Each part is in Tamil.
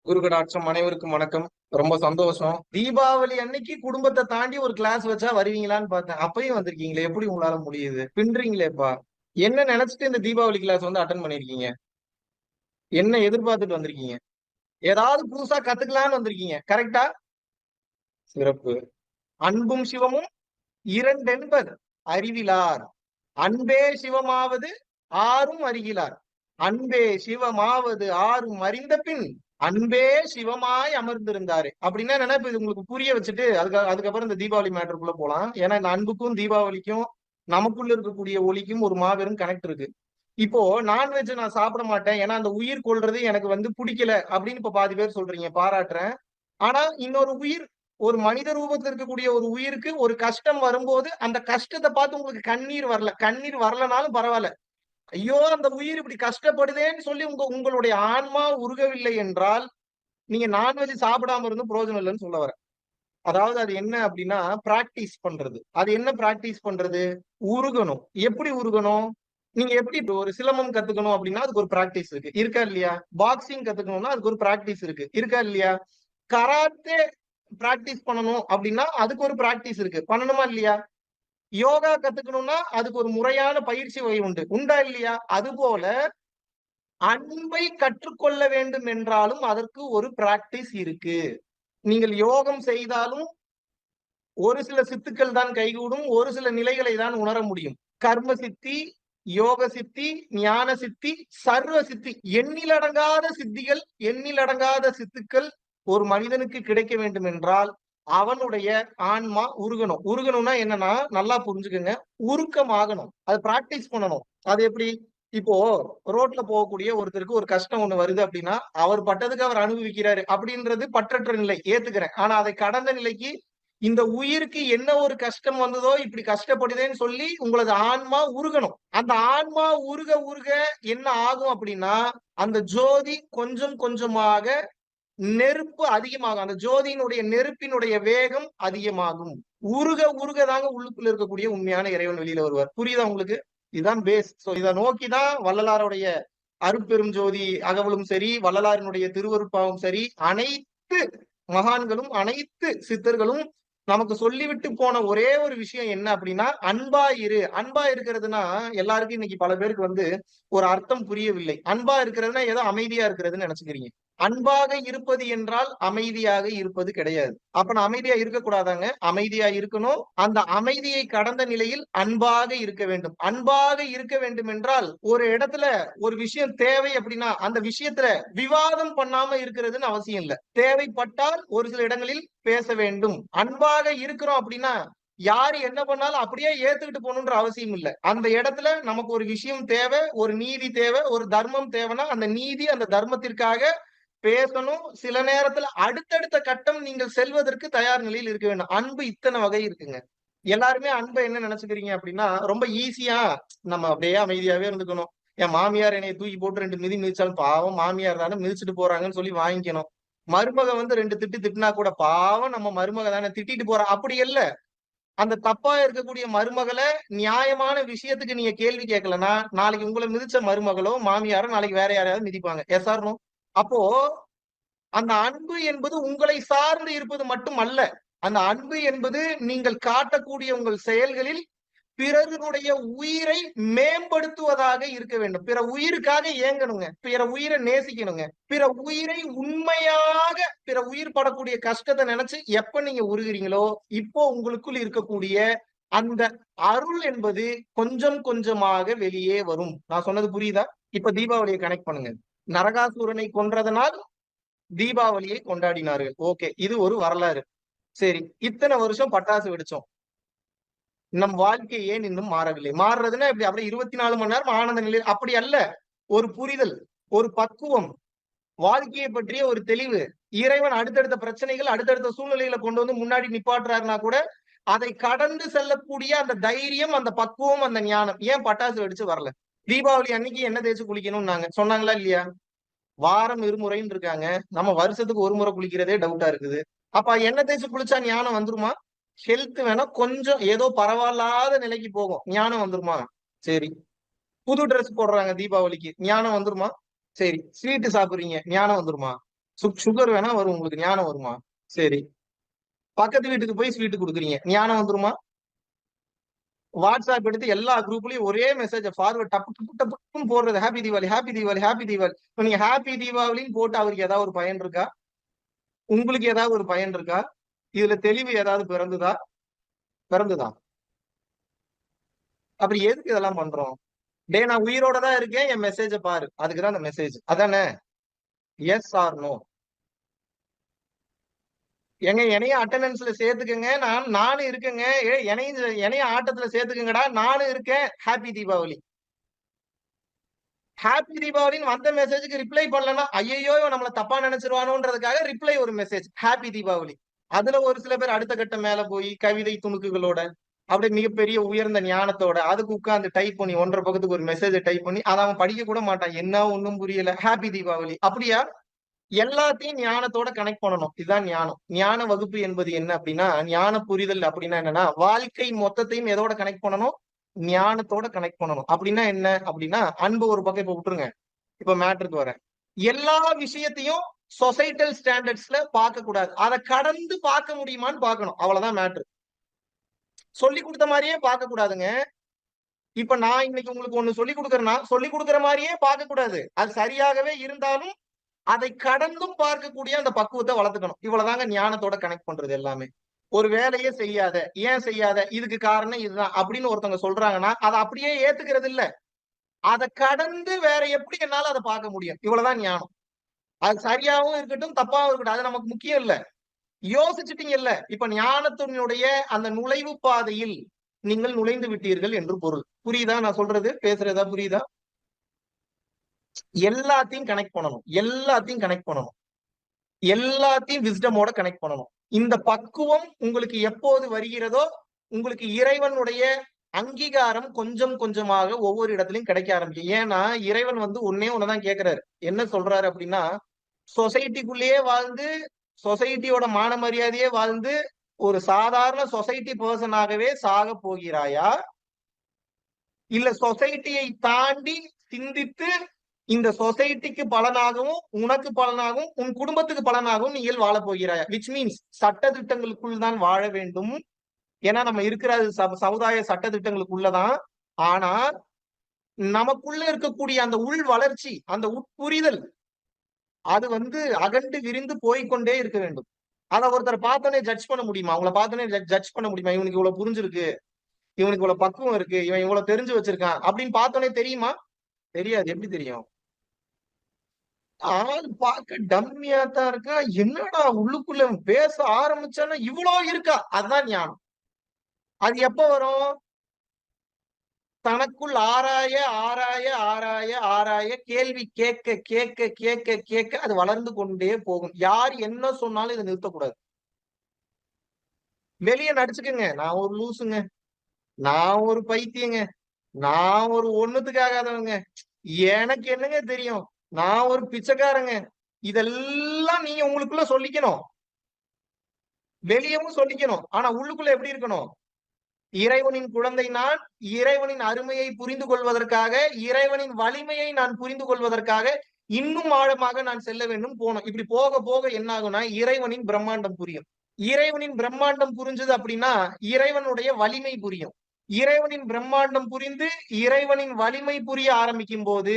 குரு கடாட்சம் அனைவருக்கும் வணக்கம். ரொம்ப சந்தோஷம். தீபாவளி அன்னைக்கு குடும்பத்தை தாண்டி ஒரு கிளாஸ் வச்சா வருவீங்களான்னு பார்த்தேன். அப்பயும் வந்திருக்கீங்களே, எப்படி உங்களால முடியுது? பின்றீங்களேப்பா. என்ன நினைச்சிட்டு இந்த தீபாவளி கிளாஸ் வந்து அட்டன் பண்ணிருக்கீங்க? என்ன எதிர்பார்த்துட்டு வந்திருக்கீங்க? ஏதாவது புதுசா கத்துக்கலாம்னு வந்திருக்கீங்க, கரெக்டா? சிறப்பு. அன்பும் சிவமும் இரண்டென்பர் அறிவிலார். அன்பே சிவமாவது ஆரும் அறிகிலார். அன்பே சிவமாவது ஆரும் அறிந்த பின் அன்பே சிவமாய் அமர்ந்திருந்தாரு. அப்படின்னா நினைப்பு இது உங்களுக்கு புரிய வச்சுட்டு அதுக்கப்புறம் இந்த தீபாவளி மேட்டருக்குள்ள போலாம். ஏன்னா இந்த அன்புக்கும் தீபாவளிக்கும் நமக்குள்ள இருக்கக்கூடிய ஒளிக்கும் ஒரு மாபெரும் கனெக்ட் இருக்கு. இப்போ நான்வெஜ் நான் சாப்பிட மாட்டேன் ஏன்னா அந்த உயிர் கொள்றது எனக்கு வந்து பிடிக்கல அப்படின்னு இப்ப பாதி பேர் சொல்றீங்க, பாராட்டுறேன். ஆனா இன்னொரு உயிர், ஒரு மனித ரூபத்தில் இருக்கக்கூடிய ஒரு உயிருக்கு ஒரு கஷ்டம் வரும்போது அந்த கஷ்டத்தை பார்த்து உங்களுக்கு கண்ணீர் வரல, கண்ணீர் வரலனாலும் பரவாயில்ல, ஐயோ அந்த உயிர் இப்படி கஷ்டப்படுதேன்னு சொல்லி உங்களுடைய ஆன்மா உருகவில்லை என்றால் நீங்க நான்வெஜ் சாப்பிடாம இருந்தும் பிரயோஜனம் இல்லைன்னு சொல்ல வரேன். அதாவது அது என்ன அப்படின்னா பிராக்டிஸ் பண்றது. அது என்ன பிராக்டிஸ் பண்றது? உருகணும். எப்படி உருகணும்? நீங்க எப்படி இப்போ ஒரு சிலம்பம் கத்துக்கணும் அப்படின்னா அதுக்கு ஒரு பிராக்டிஸ் இருக்கு, இருக்கா இல்லையா? பாக்ஸிங் கத்துக்கணும்னா அதுக்கு ஒரு பிராக்டிஸ் இருக்கு, இருக்கா இல்லையா? கராத்தே பிராக்டிஸ் பண்ணணும் அப்படின்னா அதுக்கு ஒரு பிராக்டிஸ் இருக்கு, பண்ணணுமா இல்லையா? யோகா கத்துக்கணும்னா அதுக்கு ஒரு முறையான பயிற்சி வகை உண்டு, உண்டா இல்லையா? அது போல அன்பை கற்றுக்கொள்ள வேண்டும் என்றாலும் அதற்கு ஒரு பிராக்டிஸ் இருக்கு. நீங்கள் யோகம் செய்தாலும் ஒரு சில சித்துக்கள் தான் கைகூடும், ஒரு சில நிலைகளை தான் உணர முடியும். கர்ம சித்தி, யோக சித்தி, ஞான சித்தி, சர்வ சித்தி, எண்ணிலடங்காத சித்திகள், எண்ணிலடங்காத சித்துக்கள் ஒரு மனிதனுக்கு கிடைக்க வேண்டும் என்றால் அவனுடைய ஆன்மா உருகணும். உருகணும்னா என்னன்னா நல்லா புரிஞ்சுக்கங்க, உருக்கமாகணும். அது பிராக்டிஸ் பண்ணணும். அது எப்படி? இப்போ ரோட்ல போகக்கூடிய ஒருத்தருக்கு ஒரு கஷ்டம் ஒண்ணு வருது அப்படின்னா அவர் பட்டதுக்கு அவர் அனுபவிக்கிறாரு அப்படின்றது பற்றற்ற நிலை, ஏத்துக்கிறேன். ஆனா அதை கடந்த நிலைக்கு இந்த உயிருக்கு என்ன ஒரு கஷ்டம் வந்ததோ இப்படி கஷ்டப்படுதேன்னு சொல்லி உங்களது ஆன்மா உருகணும். அந்த ஆன்மா உருக உருக என்ன ஆகும் அப்படின்னா அந்த ஜோதி கொஞ்சம் கொஞ்சமாக நெருப்பு அதிகமாகும். அந்த ஜோதியினுடைய நெருப்பினுடைய வேகம் அதிகமாகும். உருக உருக தாங்க உள்ளுக்குள்ள இருக்கக்கூடிய உண்மையான இறைவன் வெளியில வருவார். புரியுதா உங்களுக்கு? இதுதான் பேஸ். சோ இதை நோக்கிதான் வள்ளலாருடைய அருட்பெரும் ஜோதி அகவலும் சரி, வள்ளலாரினுடைய திருவருட்பாவும் சரி, அனைத்து மகான்களும் அனைத்து சித்தர்களும் நமக்கு சொல்லிவிட்டு போன ஒரே ஒரு விஷயம் என்ன அப்படின்னா அன்பா இரு. அன்பா இருக்கிறதுனா எல்லாருக்கும் இன்னைக்கு பல பேருக்கு வந்து ஒரு அர்த்தம் புரியவில்லை. அன்பா இருக்கிறதுனா ஏதோ அமைதியா இருக்கிறதுன்னு நினைச்சுக்கிறீங்க. அன்பாக இருப்பது என்றால் அமைதியாக இருப்பது கிடையாது. அப்ப நான் அமைதியா இருக்கக்கூடாதாங்க, அமைதியா இருக்கணும். அந்த அமைதியை கடந்த நிலையில் அன்பாக இருக்க வேண்டும். அன்பாக இருக்க வேண்டும் என்றால் ஒரு இடத்துல ஒரு விஷயம் தேவை அப்படின்னா அந்த விஷயத்துல விவாதம் பண்ணாம இருக்கிறதுன்னு அவசியம் இல்லை. தேவைப்பட்டால் ஒரு சில இடங்களில் பேச வேண்டும். அன்பாக இருக்கிறோம் அப்படின்னா யாரு என்ன பண்ணாலும் அப்படியே ஏத்துக்கிட்டு போகணுன்ற அவசியம் இல்லை. அந்த இடத்துல நமக்கு ஒரு விஷயம் தேவை, ஒரு நீதி தேவை, ஒரு தர்மம் தேவைன்னா அந்த நீதி அந்த தர்மத்திற்காக பேசணும். சில நேரத்துல அடுத்தடுத்த கட்டம் நீங்கள் செல்வதற்கு தயார் நிலையில் இருக்க வேண்டும். அன்பு இத்தனை வகை இருக்குங்க. எல்லாருமே அன்பை என்ன நினைச்சுக்கிறீங்க அப்படின்னா ரொம்ப ஈஸியா நம்ம அப்படியே அமைதியாவே இருந்துக்கணும். என் மாமியார் என்னைய தூக்கி போட்டு 2 மிதி மிதிச்சாலும் பாவம் மாமியார் தானே மிதிச்சுட்டு போறாங்கன்னு சொல்லி வாங்கிக்கணும். மருமக வந்து 2 திட்டு திட்டினா கூட பாவம் நம்ம மருமக தானே திட்டிட்டு போறா, அப்படி இல்ல. அந்த தப்பா இருக்கக்கூடிய மருமகளை நியாயமான விஷயத்துக்கு நீங்க கேள்வி கேட்கலன்னா நாளைக்கு உங்களை மிதிச்ச மருமகளோ மாமியாரோ நாளைக்கு வேற யாரையாவது மிதிப்பாங்க. S or no? அப்போ அந்த அன்பு என்பது உங்களை சார்ந்து இருப்பது மட்டும் அல்ல. அந்த அன்பு என்பது நீங்கள் காட்டக்கூடிய உங்கள் செயல்களில் பிறருடைய உயிரை மேம்படுத்துவதாக இருக்க வேண்டும். பிற உயிருக்காக ஏங்கணுங்க, பிற உயிரை நேசிக்கணுங்க, பிற உயிரை உண்மையாக பிற உயிர் படக்கூடிய கஷ்டத்தை நினைச்சு எப்ப நீங்க உருகிறீங்களோ இப்போ உங்களுக்குள் இருக்கக்கூடிய அந்த அருள் என்பது கொஞ்சம் கொஞ்சமாக வெளியே வரும். நான் சொன்னது புரியுதா? இப்ப தீபாவளியை கனெக்ட் பண்ணுங்க. நரகாசூரனை கொன்றதனால் தீபாவளியை கொண்டாடினார்கள். ஓகே, இது ஒரு வரலாறு. சரி, இத்தனை வருஷம் பட்டாசு வெடிச்சோம், நம் வாழ்க்கை ஏன் இன்னும் மாறவில்லை? மாறுறதுன்னா இப்படி அப்படியே 24 மணி நேரம் ஆனந்த நிலை அப்படி அல்ல. ஒரு புரிதல், ஒரு பக்குவம், வாழ்க்கையை பற்றிய ஒரு தெளிவு. இறைவன் அடுத்தடுத்த பிரச்சனைகள் அடுத்தடுத்த சூழ்நிலைகளை கொண்டு வந்து முன்னாடி நிப்பாட்டுறாருன்னா கூட அதை கடந்து செல்லக்கூடிய அந்த தைரியம், அந்த பக்குவம், அந்த ஞானம் ஏன் பட்டாசு வெடிச்சு வரல? தீபாவளி அன்னைக்கு என்ன தேய்ச்சு குளிக்கணும்னாங்க, சொன்னாங்களா இல்லையா? வாரம் இருமுறைன்னு இருக்காங்க, நம்ம வருஷத்துக்கு ஒரு முறை குளிக்கிறதே டவுட்டா இருக்குது. அப்ப எண்ணெய் தேய்ச்சி குளிச்சா ஞானம் வந்துருமா? ஹெல்த் வேணா கொஞ்சம் ஏதோ பரவாயில்லாத நிலைக்கு போகும், ஞானம் வந்துருமா? சரி. புது ட்ரெஸ் போடுறாங்க தீபாவளிக்கு, ஞானம் வந்துருமா? சரி. ஸ்வீட்டு சாப்பிடுறீங்க, ஞானம் வந்துருமா? சுகர் வேணா வரும், உங்களுக்கு ஞானம் வருமா? சரி. பக்கத்து வீட்டுக்கு போய் ஸ்வீட் கொடுக்குறீங்க, ஞானம் வந்துருமா? வாட்ஸ்அப் எடுத்து எல்லா குரூப்லயும் ஒரே மெசேஜ் ஃபார்வர்ட் டப்பு டப்பு டப்புன்னு போடுறது, happy Deepavali, happy Deepavali, happy Deepavali. நீங்க ஹாப்பி தீபாவளின்னு போட்டு அவருக்கு ஏதாவது ஒரு பயன் இருக்கா? உங்களுக்கு ஏதாவது ஒரு பயன் இருக்கா? இதுல தெளிவு ஏதாவது பிறந்துதா? பிறந்துதா? அப்படி எதுக்கு இதெல்லாம் பண்றோம்? டே நான் உயிரோட தான் இருக்கேன், என் மெசேஜ பாரு, அதுக்குதான் அந்த மெசேஜ், அதானே? Yes or no? எங்க என்னைய அட்டெண்டன்ஸ்ல சேர்த்துக்கங்க, நானும் இருக்கேங்க. என்னைய ஆட்டத்துல சேர்த்துக்கங்கடா, நானும் இருக்கேன். ஹாப்பி தீபாவளி. ஹாப்பி தீபாவளின்னு வந்த மெசேஜுக்கு ரிப்ளை பண்ணலன்னா, ஐயையோ இவன் நம்மள தப்பா நினைச்சிருவானோன்றதுக்காக ரிப்ளை ஒரு மெசேஜ், ஹாப்பி தீபாவளி. அதுல ஒரு சில பேர் அடுத்த கட்டம் மேல போய் கவிதை துணுக்குகளோட, அப்படியே மிகப்பெரிய உயர்ந்த ஞானத்தோட அதுக்கு உட்கார்ந்து டைப் பண்ணி 1.5 பக்கத்துக்கு ஒரு மெசேஜ் டைப் பண்ணி அதை அவன் படிக்க கூட மாட்டான். என்ன ஒண்ணும் புரியல, ஹாப்பி தீபாவளி. அப்படியா? எல்லாத்தையும் ஞானத்தோட கனெக்ட் பண்ணணும். இதுதான் ஞானம். ஞான வகுப்பு என்பது என்ன அப்படின்னா, ஞான புரிதல் அப்படின்னா என்னன்னா, வாழ்க்கை மொத்தத்தையும் எதோட கனெக்ட் பண்ணணும்? ஞானத்தோட கனெக்ட் பண்ணணும். அப்படின்னா என்ன அப்படின்னா, அன்பு ஒரு பக்கம் இப்ப விட்டுருங்க. இப்ப மேட்டருக்கு வரேன். எல்லா விஷயத்தையும் சொசைட்டல் ஸ்டாண்டர்ட்ஸ்ல பார்க்க கூடாது. அதை கடந்து பார்க்க முடியுமான்னு பார்க்கணும். அவ்வளவுதான் மேட்ரு. சொல்லி கொடுத்த மாதிரியே பார்க்க கூடாதுங்க. இப்ப நான் இன்னைக்கு உங்களுக்கு ஒண்ணு சொல்லி கொடுக்கறேன்னா, சொல்லி கொடுக்கிற மாதிரியே பார்க்க கூடாது. அது சரியாகவே இருந்தாலும் அதை கடந்தும் பார்க்கக்கூடிய அந்த பக்குவத்தை வளர்த்துக்கணும். இவ்வளவுதாங்க ஞானத்தோட கனெக்ட் பண்றது எல்லாமே. ஒரு வேலையே செய்யாத, ஏன் செய்யாத, இதுக்கு காரணம் இதுதான் அப்படின்னு ஒருத்தவங்க சொல்றாங்கன்னா அதை அப்படியே ஏத்துக்கிறது இல்ல. அதை கடந்து வேற எப்படி என்னால அதை பார்க்க முடியும்? இவ்வளவுதான் ஞானம். அது சரியாவும் இருக்கட்டும், தப்பாவும் இருக்கட்டும், அது நமக்கு முக்கியம் இல்ல. யோசிச்சுட்டீங்கல்ல, இப்ப ஞானத்தினுடைய அந்த நுழைவு பாதையில் நீங்கள் நுழைந்து விட்டீர்கள் என்று பொருள். புரியுதா நான் சொல்றது? பேசுறதா புரியுதா? எல்லாத்தையும் கனெக்ட் பண்ணணும், எல்லாத்தையும் கனெக்ட் பண்ணணும், எல்லாத்தையும் விஸ்டமோட கனெக்ட் பண்ணணும். இந்த பக்குவம் உங்களுக்கு எப்போது வருகிறதோ, உங்களுக்கு இறைவனுடைய அங்கீகாரம் கொஞ்சம் கொஞ்சமாக ஒவ்வொரு இடத்துலயும் கிடைக்க ஆரம்பிக்கும். ஏன்னா இறைவன் வந்து ஒன்னே ஒண்ணுதான் கேட்கிறாரு. என்ன சொல்றாரு அப்படின்னா, சொசைட்டிக்குள்ளேயே வாழ்ந்து, சொசைட்டியோட மான மரியாதையே வாழ்ந்து, ஒரு சாதாரண சொசைட்டி பர்சனாகவே சாக போகிறாயா, இல்ல சொசைட்டியை தாண்டி சிந்தித்து இந்த சொசைட்டிக்கு பலனாகவும், உனக்கு பலனாகவும், உன் குடும்பத்துக்கு பலனாகவும் நீங்கள் வாழ போகிறாயா? விச் மீன்ஸ் சட்ட திட்டங்களுக்குள் தான் வாழ வேண்டும். ஏன்னா நம்ம இருக்கிற சமுதாய சட்ட திட்டங்களுக்குள்ளதான். ஆனா நமக்குள்ள இருக்கக்கூடிய அந்த உள் வளர்ச்சி, அந்த உட்புரிதல், அது வந்து அகண்டு விரிந்து போய்க்கொண்டே இருக்க வேண்டும். அத ஒருத்தரை பார்த்தோன்னே ஜட்ஜ் பண்ண முடியுமா? அவங்கள பார்த்தோன்னே ஜட்ஜ் பண்ண முடியுமா? இவனுக்கு இவ்வளவு புரிஞ்சிருக்கு, இவனுக்கு இவ்வளவு பக்குவம் இருக்கு, இவன் இவ்வளவு தெரிஞ்சு வச்சிருக்கான் அப்படின்னு பார்த்தோன்னே தெரியுமா? தெரியாது. எப்படி தெரியும்? ஆள் பார்க்க டம்மியா தான் இருக்கா. என்னடா உள்ளுக்குள்ள பேச ஆரம்பிச்சானா இவ்வளோ இருக்கா? அதுதான் ஞானம். அது எப்ப வரும்? தனக்குள் ஆராய ஆராய ஆராய ஆராய கேள்வி கேட்க கேட்க கேட்க கேட்க அது வளர்ந்து கொண்டே போகும். யார் என்ன சொன்னாலும் இதை நிறுத்தக்கூடாது. வெளியே நடிச்சுக்கங்க, நான் ஒரு லூசுங்க, நான் ஒரு பைத்தியங்க, நான் ஒரு ஒண்ணுத்துக்கு ஆகாதவங்க, எனக்கு என்னங்க தெரியும், நான் ஒரு பிச்சைக்காரங்க, இதெல்லாம் நீங்க உங்களுக்குள்ள சொல்லிக்கணும். வெளியவும் சொல்லிக்கணும். ஆனா உள்ளுக்குள்ள எப்படி இருக்கணும்? இறைவனின் குழந்தை நான், இறைவனின் அருமையை புரிந்து கொள்வதற்காக, இறைவனின் வலிமையை நான் புரிந்து கொள்வதற்காக இன்னும் ஆழமாக நான் செல்ல வேண்டும் போனோம். இப்படி போக போக என்ன ஆகும்னா இறைவனின் பிரம்மாண்டம் புரியும். இறைவனின் பிரம்மாண்டம் புரிஞ்சது அப்படின்னா இறைவனுடைய வலிமை புரியும். இறைவனின் பிரம்மாண்டம் புரிந்து இறைவனின் வலிமை புரிய ஆரம்பிக்கும் போது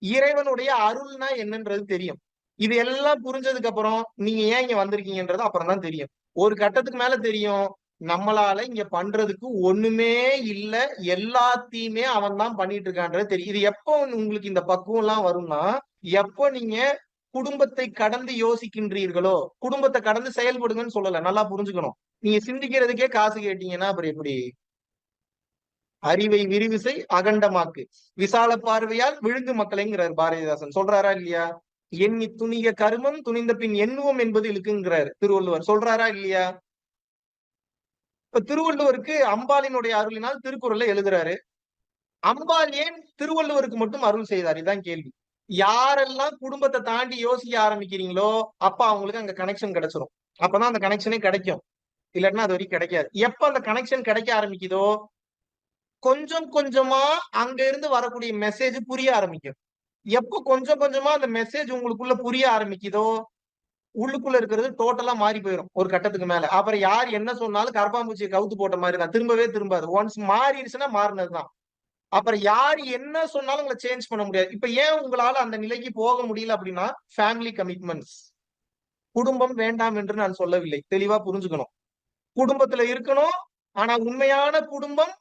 இறைவனுடைய அருள்னா என்னன்றது தெரியும். இது எல்லாம் புரிஞ்சதுக்கு அப்புறம் நீங்க ஏன் இங்க வந்திருக்கீங்கன்றது அப்புறம் தான் தெரியும். ஒரு கட்டத்துக்கு மேல தெரியும், நம்மளால இங்க பண்றதுக்கு ஒண்ணுமே இல்ல, எல்லாத்தையுமே அவன் தான் பண்ணிட்டு இருக்கான்றது தெரியும். இது எப்போ உங்களுக்கு இந்த பக்குவம் எல்லாம் வரும்னா, எப்போ நீங்க குடும்பத்தை கடந்து யோசிக்கின்றீர்களோ, குடும்பத்தை கடந்து செயல்படுங்கன்னு சொல்லல, நல்லா புரிஞ்சுக்கணும். நீங்க சிந்திக்கிறதுக்கே காசு கேட்டீங்கன்னா அப்புறம் எப்படி? அறிவை விரிவிசை அகண்டமாக்கு, விசால பார்வையால் விழுங்கு மக்களைங்கிறார் பாரதிதாசன். சொல்றாரா இல்லையா? எண்ணி துணிக கருமம் துணிந்த பின் எண்ணுவோம் என்பது இழுக்குங்கிறார் திருவள்ளுவர். சொல்றாரா இல்லையா? இப்ப திருவள்ளுவருக்கு அம்பாளினுடைய அருளினால் திருக்குறள்ல எழுதுறாரு. அம்பாள் ஏன் திருவள்ளுவருக்கு மட்டும் அருள் செய்தார்? இதான் கேள்வி. யாரெல்லாம் குடும்பத்தை தாண்டி யோசிக்க ஆரம்பிக்கிறீங்களோ அப்ப அவங்களுக்கு அங்க கனெக்ஷன் கிடைச்சிரும். அப்பதான் அந்த கனெக்ஷனே கிடைக்கும். இல்லாட்டினா அது வரைக்கும் கிடைக்காது. எப்ப அந்த கனெக்ஷன் கிடைக்க ஆரம்பிக்குதோ கொஞ்சம் கொஞ்சமா அங்க இருந்து வரக்கூடிய மெசேஜ் புரிய ஆரம்பிக்கும். எப்ப கொஞ்சம் கொஞ்சமா அந்த மெசேஜ் உங்களுக்குள்ள புரிய ஆரம்பிக்குதோ, உள்ளுக்குள்ள இருக்கிறது டோட்டலா மாறி போயிரும் ஒரு கட்டத்துக்கு மேல. அப்புறம் யார் என்ன சொன்னாலும் கரப்பான்பூச்சிய கவுத்து போட்ட மாரி தான். திரும்பவே திரும்பாது. ஒன்ஸ் மாறிடுச்சுன்னா மாறினதுதான். அப்புறம் யார் என்ன சொன்னாலும் உங்கள சேஞ்ச் பண்ண முடியாது. இப்ப ஏன் உங்களால அந்த நிலைக்கு போக முடியல அப்படின்னா, ஃபேமிலி கமிட்மெண்ட்ஸ். குடும்பம் வேண்டாம் என்று நான் சொல்லவில்லை. தெளிவா புரிஞ்சுக்கணும். குடும்பத்துல இருக்கணும். ஆனா உண்மையான குடும்பம்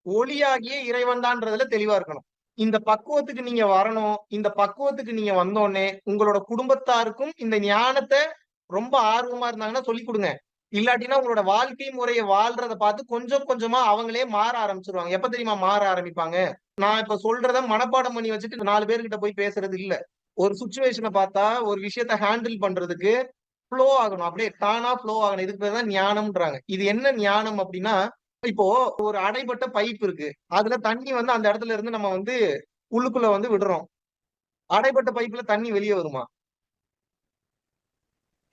ஒளியாகிய இறைவன் தான்றதுல தெளிவா இருக்கணும். இந்த பக்குவத்துக்கு நீங்க வரணும். இந்த பக்குவத்துக்கு நீங்க வந்தோனே, உங்களோட குடும்பத்தாருக்கும் இந்த ஞானத்த ரொம்ப ஆர்வமா இருந்தாங்கன்னா சொல்லிக் குடுங்க. இல்லாட்டினா உங்களோட வாழ்க்கை முறைய வாழ்றத பார்த்து கொஞ்சம் கொஞ்சமா அவங்களே மாற ஆரம்பிச்சுருவாங்க. எப்ப தெரியுமா மாற ஆரம்பிப்பாங்க? நான் இப்ப சொல்றத மனப்பாடம் பண்ணி வச்சுட்டு 4 பேர்கிட்ட போய் பேசுறது இல்ல. ஒரு சிச்சுவேஷன பார்த்தா, ஒரு விஷயத்த ஹேண்டில் பண்றதுக்கு ஃப்ளோ ஆகணும். அப்படியே தானா ஃப்ளோ ஆகணும். இதுக்கு பேர் தான் ஞானம்ன்றாங்க. இது என்ன ஞானம் அப்படின்னா, இப்போ ஒரு அடைபட்ட பைப் இருக்கு. அதுல தண்ணி வந்து அந்த இடத்துல இருந்து நம்ம வந்து உள்ளுக்குள்ள வந்து விடுறோம். அடைபட்ட பைப்ல தண்ணி வெளிய வருமா?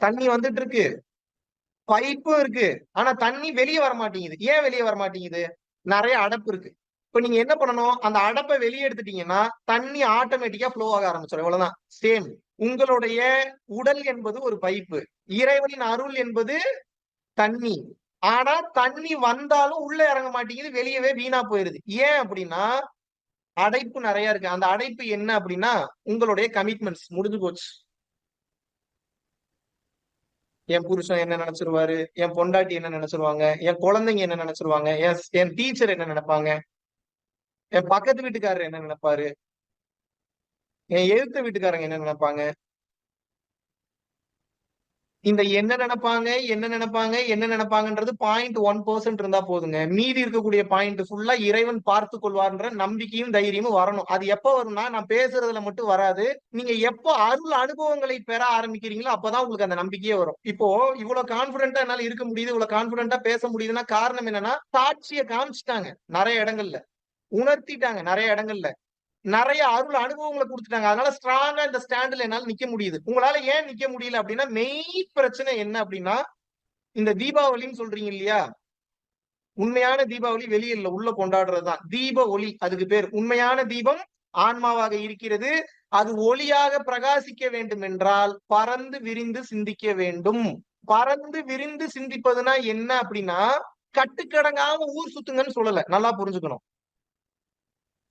தண்ணி வந்துட்டு இருக்கு. பைப்பும் இருக்கு. ஆனா தண்ணி வெளிய வரமாட்டேங்குது. ஏன் வெளிய வரமாட்டேங்குது? நெறைய அடைப்பு இருக்கு. இப்ப நீங்க என்ன பண்ணணும்? அந்த அடைப்ப வெளிய எடுத்துட்டீங்கன்னா, தண்ணி ஆட்டோமேட்டிக்கா ஃப்ளோ ஆக ஆரம்பிச்சுரும். இவ்வளவுதான். சேம். உங்களுடைய உடல் என்பது ஒரு பைப்பு. இறைவனின் அருள் என்பது தண்ணி. ஆனா தண்ணி வந்தாலும் உள்ள இறங்க மாட்டேங்குது. வெளியவே வீணா போயிருது. ஏன் அப்படின்னா, அடைப்பு நெறைய இருக்கு. அந்த அடைப்பு என்ன அப்படின்னா, உங்களுடைய கமிட்மெண்ட்ஸ் முடிஞ்சு போச்சு. என் புருஷன் என்ன நெனச்சுருவாரு? என் பொண்டாட்டி என்ன நெனச்சுருவாங்க? என் குழந்தைங்க என்ன நெனச்சுருவாங்க? என் டீச்சர் என்ன நெனைப்பாங்க? என் பக்கத்து வீட்டுக்காரர் என்ன நெனைப்பாரு? என் எதிர்த்த வீட்டுக்காரங்க என்ன நெனைப்பாங்க? இந்த என்ன நெனைப்பாங்க, என்ன நெனைப்பாங்க, என்ன நெனைப்பாங்கன்றது 0.1% இருந்தா போதுங்க. மீதி இருக்கக்கூடிய பாயிண்ட் ஃபுல்லா இறைவன் பார்த்துக் கொள்வார்ன்ற நம்பிக்கையும், தைரியமும் வரணும். அது எப்ப வரும்னா, நான் பேசுறதுல மட்டும் வராது. நீங்க எப்போ அருள் அனுபவங்களை பெற ஆரம்பிக்கிறீங்களோ, அப்பதான் உங்களுக்கு அந்த நம்பிக்கையே வரும். இப்போ இவ்வளோ கான்ஃபிடென்ட்டா என்னால இருக்க முடியுது, இவ்வளோ கான்ஃபிடென்ட்டா பேச முடியுதுன்னா காரணம் என்னன்னா, சாட்சிய காமிச்சுட்டாங்க நெறைய இடங்கள்ல. உணர்த்திட்டாங்க நெறைய இடங்கள்ல. நெறைய அருள் அனுபவங்கள குடுத்துட்டாங்க. அதனால ஸ்ட்ராங்கா இந்த ஸ்டாண்ட்ல என்னால நிக்க முடியுது. உங்களால ஏன் நிக்க முடியல அப்டின்னா, மெயின் பிரச்சனை என்ன அப்டின்னா, இந்த தீபாவளின்னு சொல்றீங்க இல்லையா? உண்மையான தீபாவளி வெளிய இல்ல. உள்ள கொண்டாடுறது தான். தீப ஒளி அதுக்கு பேர். உண்மையான தீபம் ஆன்மாவாக இருக்கிறது. அது ஒளியாக பிரகாசிக்க வேண்டும் என்றால், பரந்து விரிந்து சிந்திக்க வேண்டும். பரந்து விரிந்து சிந்திப்பதுனா என்ன அப்டின்னா, கட்டுக்கடங்காம ஊர் சுத்துங்கன்னு சொல்லல. நல்லா புரிஞ்சுக்கணும்.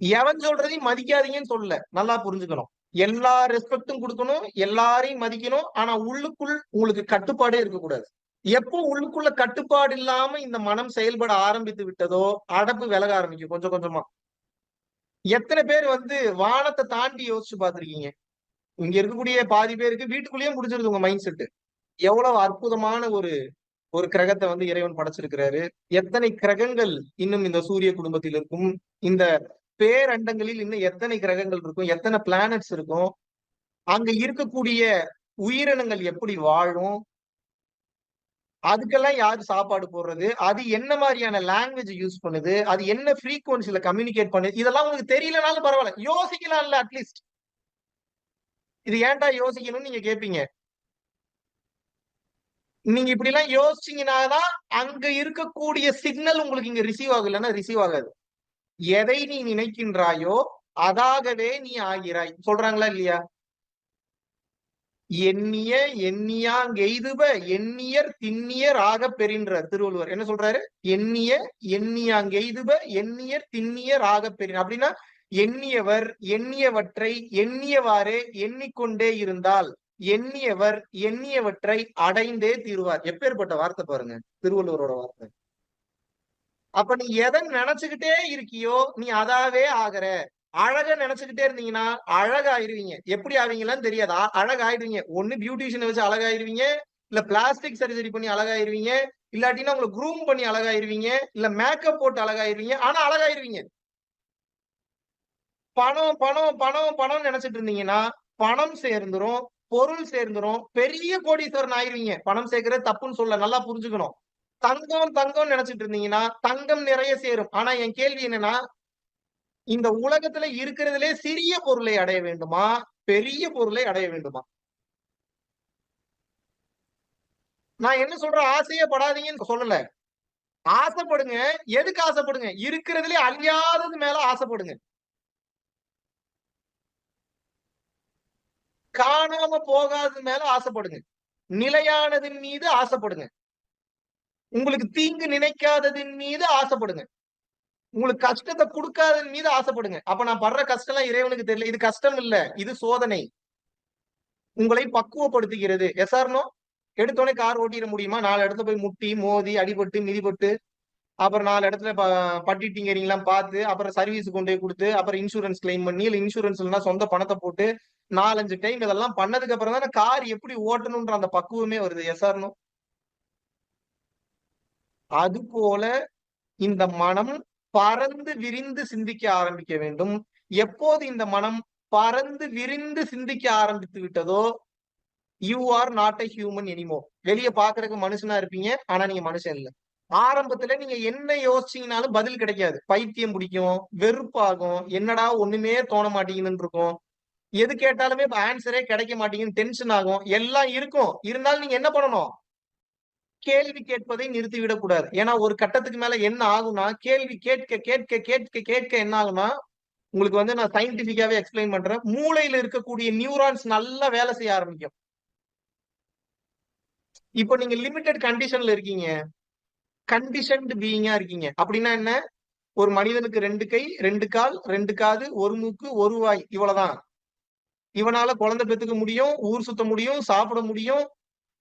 எவன் சொல்றதையும் மதிக்காதீங்கன்னு சொல்லல. நல்லா புரிஞ்சுக்கணும். எல்லா ரெஸ்பெக்டும் குடுக்கணும். எல்லாரையும் மதிக்கணும். ஆனா உள்ளுக்குள் உங்களுக்கு கட்டுப்பாடே இருக்கக்கூடாது. எப்போ உள்ளுக்குள்ள கட்டுப்பாடு இல்லாம இந்த மனம் செயல்பட ஆரம்பித்து விட்டதோ, அடப்பு விலக ஆரம்பிக்கும் கொஞ்சம் கொஞ்சமா. எத்தன பேர் வந்து வானத்த தாண்டி யோசிச்சு பார்த்திருக்கீங்க? இங்க இருக்கக்கூடிய பாதி பேருக்கு வீட்டுக்குள்ளேயே முடிஞ்சிருது உங்க மைண்ட் செட். எவ்வளவு அற்புதமான ஒரு ஒரு கிரகத்த வந்து இறைவன் படைச்சிருக்கிறாரு. எத்தனை கிரகங்கள் இன்னும் இந்த சூரிய குடும்பத்தில் இருக்கும். இந்த பேரண்டங்களில் இன்னும் எத்தனை கிரகங்கள் இருக்கும், எத்தனை பிளானட்ஸ் இருக்கும். அங்க இருக்கக்கூடிய உயிரினங்கள் எப்படி வாழும், அதுக்கெல்லாம் யாரு சாப்பாடு போடுறது, அது என்ன மாரியான லாங்குவேஜ் யூஸ் பண்ணுது, அது என்ன ஃப்ரீக்வென்சில கம்யூனிகேட் பண்ணுது, இதெல்லாம் உங்களுக்கு தெரியலனாலும் பரவால்ல. யோசிக்கலாம்ல அட்லீஸ்ட். இது ஏன்டா யோசிக்கணும்னு நீங்க கேட்பீங்க. நீங்க இப்படிலாம் யோசிச்சீங்கன்னா தான், அங்க இருக்கக்கூடிய சிக்னல் உங்களுக்கு இங்க ரிசீவ் ஆகும். இல்லன்னா ரிசீவ் ஆகாது. எதை நீ நினைக்கின்றாயோ, அதாகவே நீ ஆகிறாய். சொல்றாங்களா இல்லையா? எண்ணிய எண்ணியாங்கெய்துப எண்ணியர் திண்ணியர் ஆகப் பெறின்றார் திருவள்ளுவர். என்ன சொல்றாரு? எண்ணிய எண்ணியாங்கெய்துப எண்ணியர் திண்ணியர் ஆகப் பெறின். அப்படின்னா, எண்ணியவர் எண்ணியவற்றை எண்ணியவாறே எண்ணிக்கொண்டே இருந்தால், எண்ணியவர் எண்ணியவற்றை அடைந்தே தீருவார். எப்பேர்ப்பட்ட வார்த்தை பாருங்க. திருவள்ளுவரோட வார்த்தை. அப்ப நீ எத நெனச்சுக்கிட்டே இருக்கியோ, நீ அதாவே ஆகுற. அழக நெனச்சுக்கிட்டே இருந்தீங்கன்னா, அழகாயிருவீங்க. எப்படி ஆவீங்களான்னு தெரியாது. அழகாயிடுவீங்க. ஒண்ணு பியூட்டிஷியன வச்சு அழகாயிருவீங்க. இல்ல பிளாஸ்டிக் சர்ஜரி பண்ணி அழகாயிருவீங்க. இல்லாட்டினா உங்கள க்ரூம் பண்ணி அழகாயிருவீங்க. இல்ல மேக்கப் போட்டு அழகாயிருவீங்க. ஆனா அழகாயிருவீங்க. பணம், பணம், பணம், பணம்னு நெனச்சுட்டு இருந்தீங்கன்னா, பணம் சேர்ந்துரும், பொருள் சேர்ந்துரும். பெரிய கோடீஸ்வரன் ஆயிருவீங்க. பணம் சேர்க்கிறது தப்புன்னு சொல்லல. நல்லா புரிஞ்சுக்கணும். தங்கம், தங்கம்னு நெனச்சுட்டு இருந்தீங்கன்னா, தங்கம் நிறைய சேரும். ஆனா என் கேள்வி என்னன்னா, இந்த உலகத்துல இருக்கிறதிலே சிறிய பொருளை அடைய வேண்டுமா? பெரிய பொருளை அடைய வேண்டுமா? நான் என்ன சொல்றேன், ஆசையே படாதீங்கன்னு சொல்லல. ஆசைப்படுங்க. எதுக்கு ஆசைப்படுங்க? இருக்கிறதிலே அழியாதது மேல ஆசைப்படுங்க. காணாம போகாதது மேல ஆசைப்படுங்க. நிலையானதின் மீது ஆசைப்படுங்க. உங்களுக்கு தீங்கு நினைக்காததின் மீது ஆசைப்படுங்க. உங்களுக்கு கஷ்டத்தை கொடுக்காதன் மீது ஆசைப்படுங்க. அப்ப நான் படுற கஷ்டம் எல்லாம் இறைவனுக்கு தெரியல. இது கஷ்டம் இல்ல, இது சோதனை. உங்களை பக்குவப்படுத்துகிறது. Yes or no? எடுத்தோடனே கார் ஓட்டிட முடியுமா? 4 இடத்துல போய் முட்டி மோதி அடிபட்டு மிதிபட்டு அப்புறம் 4 இடத்துல பட்டி டிங்கரிங்லாம் பார்த்து அப்புறம் சர்வீஸ் கொண்டு போய் கொடுத்து அப்புறம் இன்சூரன்ஸ் கிளைம் பண்ணி இல்ல இன்சூரன்ஸ் இல்லைன்னா சொந்த பணத்தை போட்டு 4-5 டைம் இதெல்லாம் பண்ணதுக்கு அப்புறம் தானே கார் எப்படி ஓட்டணும்ன்ற அந்த பக்குவமே வருது. Yes or no? அது போல இந்த மனம் பறந்து விரிந்து சிந்திக்க ஆரம்பிக்க வேண்டும். எப்போது இந்த மனம் பறந்து விரிந்து சிந்திக்க ஆரம்பித்து விட்டதோ, you are not a human anymore. வெளியே பாக்குறதுக்கு மனுஷனா இருப்பீங்க, ஆனா நீங்க மனுஷன் இல்ல. ஆரம்பத்துல நீங்க என்ன யோசிச்சீங்கனாலும் பதில் கிடைக்காது. பைத்தியம் பிடிக்கும், வெறுப்பாகும், என்னடா ஒண்ணுமே தோண மாட்டேங்குதுன்னு இருக்கும். எது கேட்டாலுமே ஆன்சரே கிடைக்க மாட்டேங்குன்னு டென்ஷன் ஆகும். எல்லாம் இருக்கும். இருந்தாலும் நீங்க என்ன பண்ணணும்? கேள்வி கேட்பதை நிறுத்திவிடக் கூடாது. ஏன்னா ஒரு கட்டத்துக்கு மேல என்ன ஆகும்னா, கேள்வி கேட்க கேட்க கேட்க கேட்க என்ன ஆகும்னா, உங்களுக்கு நான் சயின்டிபிக்காவே எக்ஸ்பிளைன் பண்றேன். மூளையில இருக்கக்கூடிய நியூரான்ஸ் நல்லா வேலை செய்ய ஆரம்பிக்கும். இப்போ நீங்க லிமிடெட் கண்டிஷன்ல இருக்கீங்க. கண்டிஷன்டு பீயிங்கா இருக்கீங்க. அப்படின்னா என்ன? ஒரு மனிதனுக்கு 2 கை, 2 கால், 2 காது, 1 மூக்கு, 1 வாய், இவ்வளவுதான். இவனால குழந்தை பெத்துக்க முடியும், ஊர் சுத்த முடியும், சாப்பிட முடியும்,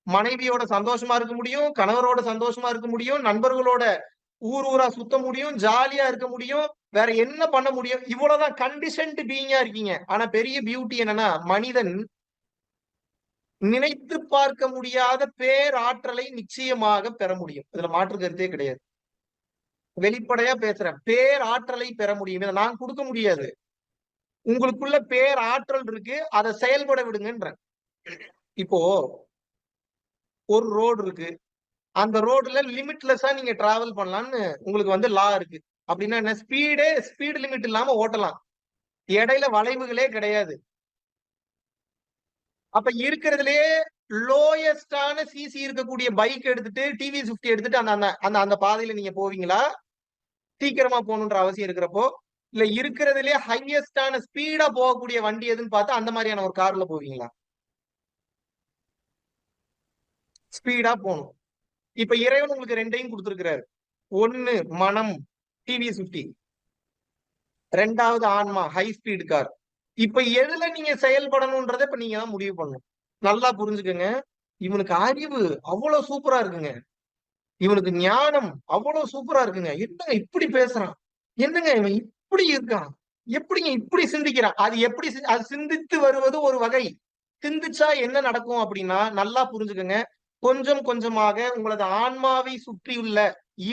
மனைவியோட சந்தோஷமா இருக்க முடியும், கணவரோட சந்தோஷமா இருக்க முடியும், நண்பர்களோட ஊர் ஊரா சுத்த முடியும், ஜாலியா இருக்க முடியும், வேற என்ன பண்ண முடியும்? இவ்வளவுதான் கண்டிஷன்டு பீயிங்கா இருக்கீங்க. ஆனா பெரிய பியூட்டி என்னன்னா, மனிதன் நினைத்து பார்க்க முடியாத பேராற்றலை நிச்சயமாக பெற முடியும். இதுல மாற்று கருத்தே கிடையாது. வெளிப்படையா பேசுறேன். பேராற்றலை பெற முடியும். இதை நான் கொடுக்க முடியாது. உங்களுக்குள்ள பேராற்றல் இருக்கு, அதை செயல்பட விடுங்கன்றேன். இப்போ ஒரு ரோடு இருக்கு. அந்த ரோடுல லிமிட்லெஸ்ஸா நீங்க டிராவல் பண்ணலாம்னு உங்களுக்கு லா இருக்கு. அப்படின்னா என்ன? ஸ்பீடு லிமிட் இல்லாம ஓட்டலாம். இடையில வளைவுகளே கிடையாது. அப்ப இருக்கிறதுலயே லோயஸ்டான சிசி இருக்கக்கூடிய பைக் எடுத்துட்டு டிவிஎஸ் 50 எடுத்துட்டு அந்த அந்த அந்த பாதையில நீங்க போவீங்களா? சீக்கிரமா போகணுன்ற அவசியம் இருக்கிறப்போ, இல்ல இருக்கிறதுலயே ஹையஸ்டான ஸ்பீடா போகக்கூடிய வண்டி எதுன்னு பார்த்தா அந்த மாதிரியான ஒரு கார்ல போவீங்களா? ஸ்பீடா போகணும். இப்ப இறைவன் உங்களுக்கு 2யும் கொடுத்திருக்கிறாரு. ஒண்ணு மனம், டிவிஎஸ் 50. 2வது ஆன்மா, ஹை ஸ்பீடு கார். இப்ப எதுல நீங்க செயல்படணும்ன்றதை இப்ப நீங்க தான் முடிவு பண்ணணும். நல்லா புரிஞ்சுக்கங்க. இவனுக்கு அறிவு அவ்வளவு சூப்பரா இருக்குங்க. இவனுக்கு ஞானம் அவ்வளவு சூப்பரா இருக்குங்க. என்னங்க இப்படி பேசுறான்? என்னங்க இவன் இப்படி இருக்கான்? எப்படிங்க இப்படி சிந்திக்கிறான்? அது எப்படி அது சிந்தித்து வருவது ஒரு வகை. சிந்திச்சா என்ன நடக்கும் அப்படின்னா, நல்லா புரிஞ்சுக்கங்க. கொஞ்சம் கொஞ்சமாக உங்களது ஆன்மாவை சுற்றியுள்ள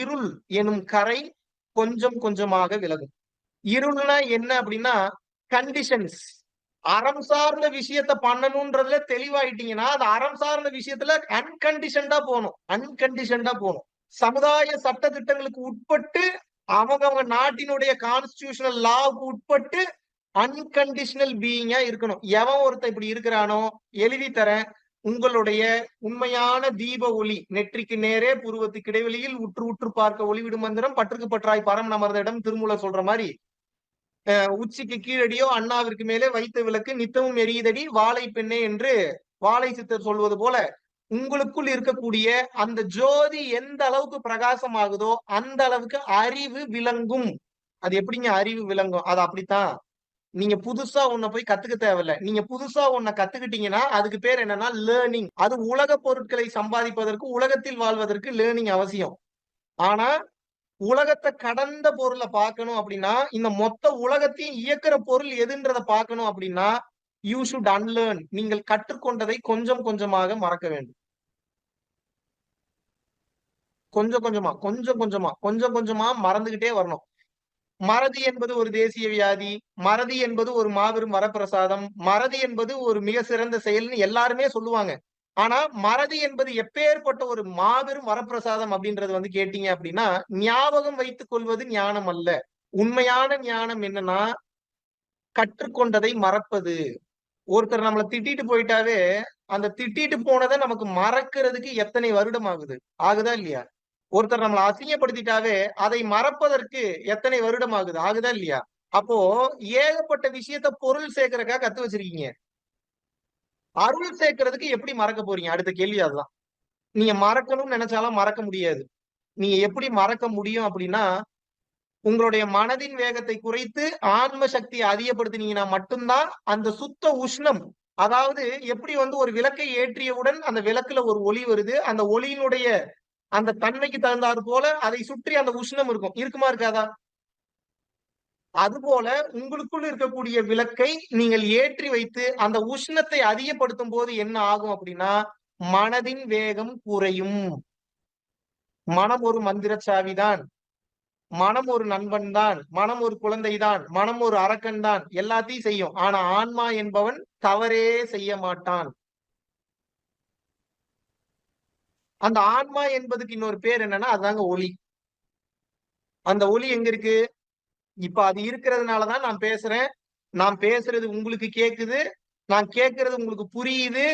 இருள் எனும் கரை கொஞ்சம் கொஞ்சமாக விலகும். இருள்னா என்ன அப்படின்னா, கண்டிஷன்ஸ். அறம் சார்ந்த விஷயத்த பண்ணணும்ன்றதுல தெளிவாயிட்டீங்கன்னா, அது அறம் சார்ந்த விஷயத்துல அன்கண்டிஷன்டா போகணும். அன்கண்டிஷன்டா போகணும். சமுதாய சட்ட திட்டங்களுக்கு உட்பட்டு அவங்க நாட்டினுடைய கான்ஸ்டிடியூஷனல் லாவுக்கு உட்பட்டு அன்கண்டிஷனல் பீயிங்கா இருக்கணும். எவன் ஒருத்தன் இப்படி இருக்கிறானோ எழுதி தரேன். உங்களுடைய உண்மையான தீப ஒளி நெற்றிக்கு நேரே புருவத்துக்கு இடைவெளியில் உற்று உற்று பார்க்க ஒளிவிடும் மந்திரம் பற்றுக்கு பற்றாய் பரம் நமர்ந்த இடம் திருமூலர் சொல்ற மாதிரி உச்சிக்கு கீழடியோ அண்ணாவிற்கு மேலே வைத்த விளக்கு நித்தமும் எரியுதடி வாழை பெண்ணே என்று வாழை சித்தர் சொல்வது போல உங்களுக்குள் இருக்கக்கூடிய அந்த ஜோதி எந்த அளவுக்கு பிரகாசம் ஆகுதோ அந்த அளவுக்கு அறிவு விளங்கும். அது எப்படிங்க அறிவு விளங்கும்? அது அப்படித்தான். நீங்க புதுசா ஒன்ன போய் கத்துக்க தேவையில்ல. நீங்க புதுசா ஒன்ன கத்துக்கிட்டீங்கன்னா அதுக்கு பேர் என்னன்னா லேர்னிங். அது உலக பொருட்களை சம்பாதிப்பதற்கு உலகத்தில் வாழ்வதற்கு லேர்னிங் அவசியம். ஆனா உலகத்தை கடந்த பொருளை பார்க்கணும் அப்படின்னா இந்த மொத்த உலகத்தையும் இயக்குற பொருள் எதுன்றதை பார்க்கணும் அப்படின்னா யூ ஷுட் அன்லேர்ன். நீங்கள் கற்றுக்கொண்டதை கொஞ்சம் கொஞ்சமாக மறக்க வேண்டும். கொஞ்சம் கொஞ்சமா கொஞ்சம் கொஞ்சமா கொஞ்சம் கொஞ்சமா மறந்துகிட்டே வரணும். மறதி என்பது ஒரு தேசிய வியாதி. மறதி என்பது ஒரு மாபெரும் வரப்பிரசாதம். மறதி என்பது ஒரு மிக சிறந்த செயல்னு எல்லாருமே சொல்லுவாங்க. ஆனா மறதி என்பது எப்பேற்பட்ட ஒரு மாபெரும் வரப்பிரசாதம் அப்படின்றது கேட்டீங்க அப்படின்னா ஞாபகம் வைத்துக் கொள்வது ஞானம் அல்ல. உண்மையான ஞானம் என்னன்னா கற்றுக்கொண்டதை மறப்பது. ஒருத்தர் நம்மளை திட்டிட்டு போயிட்டாவே அந்த திட்டிட்டு போனதை நமக்கு மறக்கிறதுக்கு எத்தனை வருடம் ஆகுது? ஆகுதா இல்லையா? ஒருத்தர் நம்மளை அசிங்கப்படுத்திட்டாவே அதை மறப்பதற்கு எத்தனை வருடம் ஆகுது? ஆகுதா இல்லையா? அப்போ ஏகப்பட்ட விஷயத்த பொருள் சேர்க்கறக்கா கத்து வச்சிருக்கீங்க. அருள் சேர்க்கறதுக்கு எப்படி மறக்க போறீங்க? அடுத்த கேள்வி அதுதான். நீங்க மறக்கணும்னு நினைச்சாலும் மறக்க முடியாது. நீங்க எப்படி மறக்க முடியும் அப்படின்னா, உங்களுடைய மனதின் வேகத்தை குறைத்து ஆன்ம சக்தியை அதிகப்படுத்தினீங்கன்னா மட்டும்தான் அந்த சுத்த உஷ்ணம். அதாவது எப்படி வந்து ஒரு விளக்கை ஏற்றியவுடன் அந்த விளக்குல ஒரு ஒளி வருது. அந்த ஒளியினுடைய அந்த தன்மைக்கு தகுந்தாற் போல அதை சுற்றி அந்த உஷ்ணம் இருக்கும். இருக்குமா இருக்காதா? அதுபோல உங்களுக்குள் இருக்கக்கூடிய விளக்கை நீங்கள் ஏற்றி வைத்து அந்த உஷ்ணத்தை அதிகப்படுத்தும் போது என்ன ஆகும் அப்படின்னா, மனதின் வேகம் குறையும். மனம் ஒரு மந்திர சாவிதான். மனம் ஒரு நண்பன் தான். மனம் ஒரு குழந்தை தான். மனம் ஒரு அரக்கன் தான். எல்லாத்தையும் செய்யும். ஆனா ஆன்மா என்பவன் தவறே செய்ய மாட்டான். அந்த ஆன்மா என்பதுக்கு இன்னொரு பேர் என்னன்னா, அதாங்க ஒளி. அந்த ஒளி எங்க இருக்கு? இப்ப அது இருக்கிறதுனாலதான் நான் பேசுறேன். நான் பேசுறது உங்களுக்கு கேக்குது. நான் கேட்கிறது உங்களுக்கு புரியுது.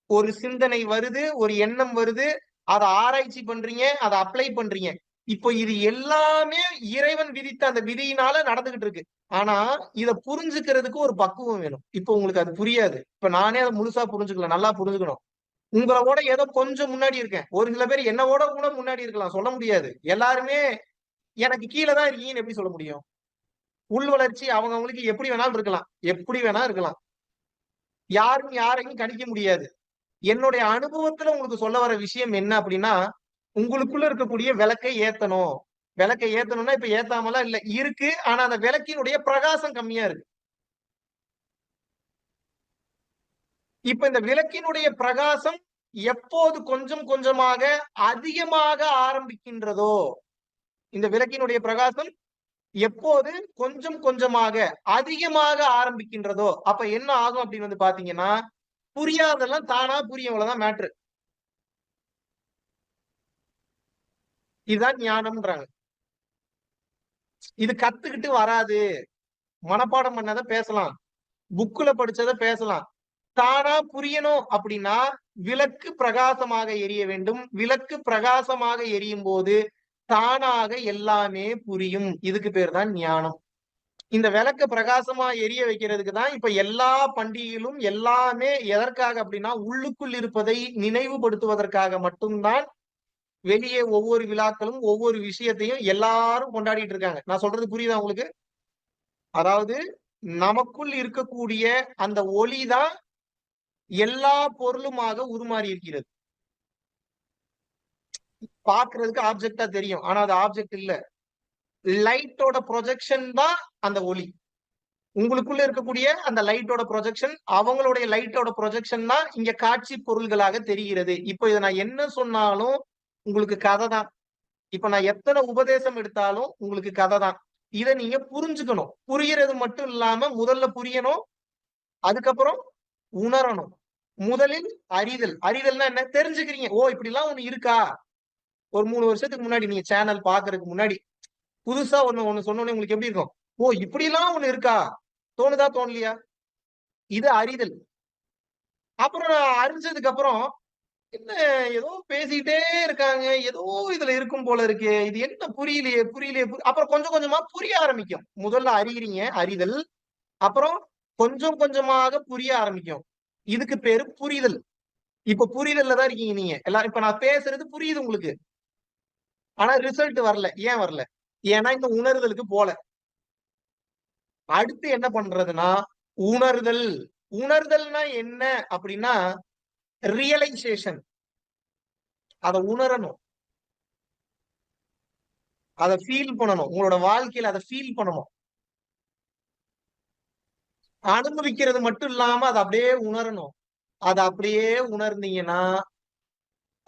ஒரு சிந்தனை வருது, ஒரு எண்ணம் வருது. அத ஆராய்ச்சி பண்றீங்க, அத அப்ளை பண்றீங்க. இப்போ இது எல்லாமே இறைவன் விதித்த அந்த விதியினால நடந்துகிட்டு இருக்கு. ஆனா, இத புரிஞ்சுக்கிறதுக்கு ஒரு பக்குவம் வேணும். இப்போ உங்களுக்கு அது புரியாது. இப்ப நானே அத முழுசா புரிஞ்சுக்கல. நல்லா புரிஞ்சுக்கணும். உங்களோட ஏதோ கொஞ்சம் முன்னாடி இருக்கேன். ஒரு சில பேர் என்னவோட கூட முன்னாடி இருக்கலாம். சொல்ல முடியாது. எல்லாருமே எனக்கு கீழ தான் இருக்கீங்கன்னு எப்படி சொல்ல முடியும்? உள் வளர்ச்சி அவங்கவங்களுக்கு எப்படி வேணாலும் இருக்கலாம். எப்படி வேணா இருக்கலாம். யாரும் யாரையும் கணிக்க முடியாது. என்னுடைய அனுபவத்துல உங்களுக்கு சொல்ல வர விஷயம் என்ன அப்படின்னா, உங்களுக்குள்ள இருக்கக்கூடிய விளக்கை ஏத்தணும். விளக்கை ஏத்தணும்னா இப்ப ஏத்தாமலாம் இல்ல. இருக்கு. ஆனா அந்த விளக்கினுடைய பிரகாசம் கம்மியா இருக்கு. இப்ப இந்த விளக்கினுடைய பிரகாசம் எப்போது கொஞ்சம் கொஞ்சமாக அதிகமாக ஆரம்பிக்கின்றதோ, இந்த விளக்கினுடைய பிரகாசம் எப்போது கொஞ்சம் கொஞ்சமாக அதிகமாக ஆரம்பிக்கின்றதோ, அப்ப என்ன ஆகும் அப்படின்னு வந்து பாத்தீங்கன்னா, புரியாதெல்லாம் தானா புரியும். அவ்வளவுதான் மேட்ரு. இதுதான் ஞானம்ன்றாங்க. இது கத்துக்கிட்டு வராது. மனப்பாடம் பண்ணத பேசலாம். புக்ல படிச்சத பேசலாம். தானா புரியணும் அப்படின்னா, விளக்கு பிரகாசமாக எரிய வேண்டும். விளக்கு பிரகாசமாக எரியும்போது, தானாக எல்லாமே புரியும். இதுக்கு பேர் தான் ஞானம். இந்த விளக்க பிரகாசமா எரிய வைக்கிறதுக்கு தான் இப்ப எல்லா பண்டிகைகளும் எல்லாமே எதற்காக அப்படின்னா, உள்ளுக்குள் இருப்பதை நினைவுபடுத்துவதற்காக மட்டும் தான் வெளியே ஒவ்வொரு விழாக்களும், ஒவ்வொரு விஷயத்தையும் எல்லாரும் கொண்டாடிட்டு இருக்காங்க. நான் சொல்றது புரியுதா உங்களுக்கு? அதாவது நமக்குள் இருக்கக்கூடிய அந்த ஒளிதான் எல்லா பொருளுமாக உருமாறி இருக்கிறது. பார்க்கிறதுக்கு ஆப்ஜெக்ட்டா தெரியும். ஆனா அது ஆப்ஜெக்ட் இல்ல. லைட்டோட ப்ரொஜெக்ஷன் தான் அந்த ஒளி. உங்களுக்குள்ள இருக்கக்கூடிய அந்த லைட்டோட ப்ரொஜெக்ஷன், அவங்களுடைய லைட்டோட ப்ரொஜெக்ஷன் தான் இங்க காட்சி பொருள்களாக தெரிகிறது. இப்ப இத நான் என்ன சொன்னாலும் உங்களுக்கு கதை தான். இப்ப நான் எத்தனை உபதேசம் எடுத்தாலும் உங்களுக்கு கதை தான். இத நீங்க புரிஞ்சுக்கணும். புரியறது மட்டும் இல்லாம முதல்ல புரியணும். அதுக்கப்புறம் உணரணும். முதலில் அறிதல். அறிதல்னா என்ன? தெரிஞ்சுக்கிறீங்க. ஓ! இப்படிலாம் ஒண்ணு இருக்கா? ஒரு 3 வருஷத்துக்கு முன்னாடி நீங்க சேனல் பாக்குறதுக்கு முன்னாடி, புதுசா ஒண்ணு ஒண்ணு சொன்னோனே உங்களுக்கு எப்படி இருக்கும்? ஓ! இப்படிலாம் ஒண்ணு இருக்கா? தோணுதா? தோணலையா? இது அறிதல். அப்புறம் நான் அறிஞ்சதுக்கு அப்புறம், என்ன ஏதோ பேசிட்டே இருக்காங்க. ஏதோ இதுல இருக்கும் போல இருக்கே. இது என்ன புரியலையே, புரியலையே. அப்புறம் கொஞ்சம் கொஞ்சமா புரிய ஆரம்பிக்கும். முதல்ல அறியறீங்க, அறிதல். அப்புறம் கொஞ்சம் கொஞ்சமாக புரிய ஆரம்பிக்கும். இதுக்கு பேரு புரிதல். இப்ப புரிதல்ல தான் இருக்கீங்க நீங்க. எல்லாரும் இப்ப நான் பேசுறது புரியுது உங்களுக்கு. ஆனா ரிசல்ட் வரல. ஏன் வரல? ஏன்னா இந்த உணர்தலுக்கு போல. அடுத்து என்ன பண்றதுன்னா, உணர்தல். உணர்தல்னா என்ன அப்படின்னா, ரியலைசேஷன். அத உணரணும். அத ஃபீல் பண்ணணும். உங்களோட வாழ்க்கையில அத ஃபீல் பண்ணணும். அனுபவிக்கிறது மட்டும் இல்லாம அத அப்படியே உணரணும். அத அப்படியே உணர்ந்தீங்கன்னா,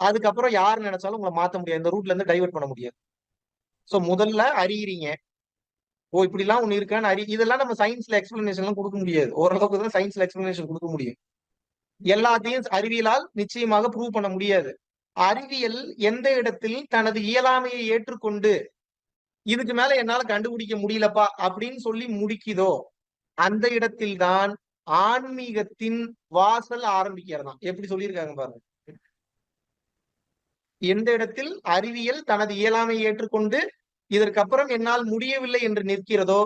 அதுக்கப்புறம் யார் நெனச்சாலும் உங்கள மாத்த முடியாது. இந்த ரூட்ல இருந்து டைவர்ட் பண்ண முடியாது. சோ முதல்ல அறியிறீங்க. ஓ! இப்படிலாம் ஒண்ணு இருக்கான்னு இதெல்லாம் நம்ம சயின்ஸ்ல எக்ஸ்ப்ளனேஷன்லாம் குடுக்க முடியாது. ஓரளவுக்கு தான் சயின்ஸ்ல எக்ஸ்ப்ளனேஷன் குடுக்க முடியும். எல்லாத்தையும் அறிவியலால் நிச்சயமாக ப்ரூவ் பண்ண முடியாது. அறிவியல் எந்த இடத்தில் தனது இயலாமையை ஏற்றுக்கொண்டு, இதுக்கு மேல என்னால கண்டுபிடிக்க முடியலப்பா அப்படின்னு சொல்லி முடிக்குதோ, அந்த இடத்தில் தான் ஆன்மீகத்தின் வாசல் ஆரம்பிக்கிறதாம். எப்படி சொல்லியிருக்காங்க பாருங்க. எந்த இடத்தில் அறிவியல் தனது இயலாமையை ஏற்றுக்கொண்டு, இதற்கப்புறம் என்னால் முடியவில்லை என்று நிற்கிறதோ,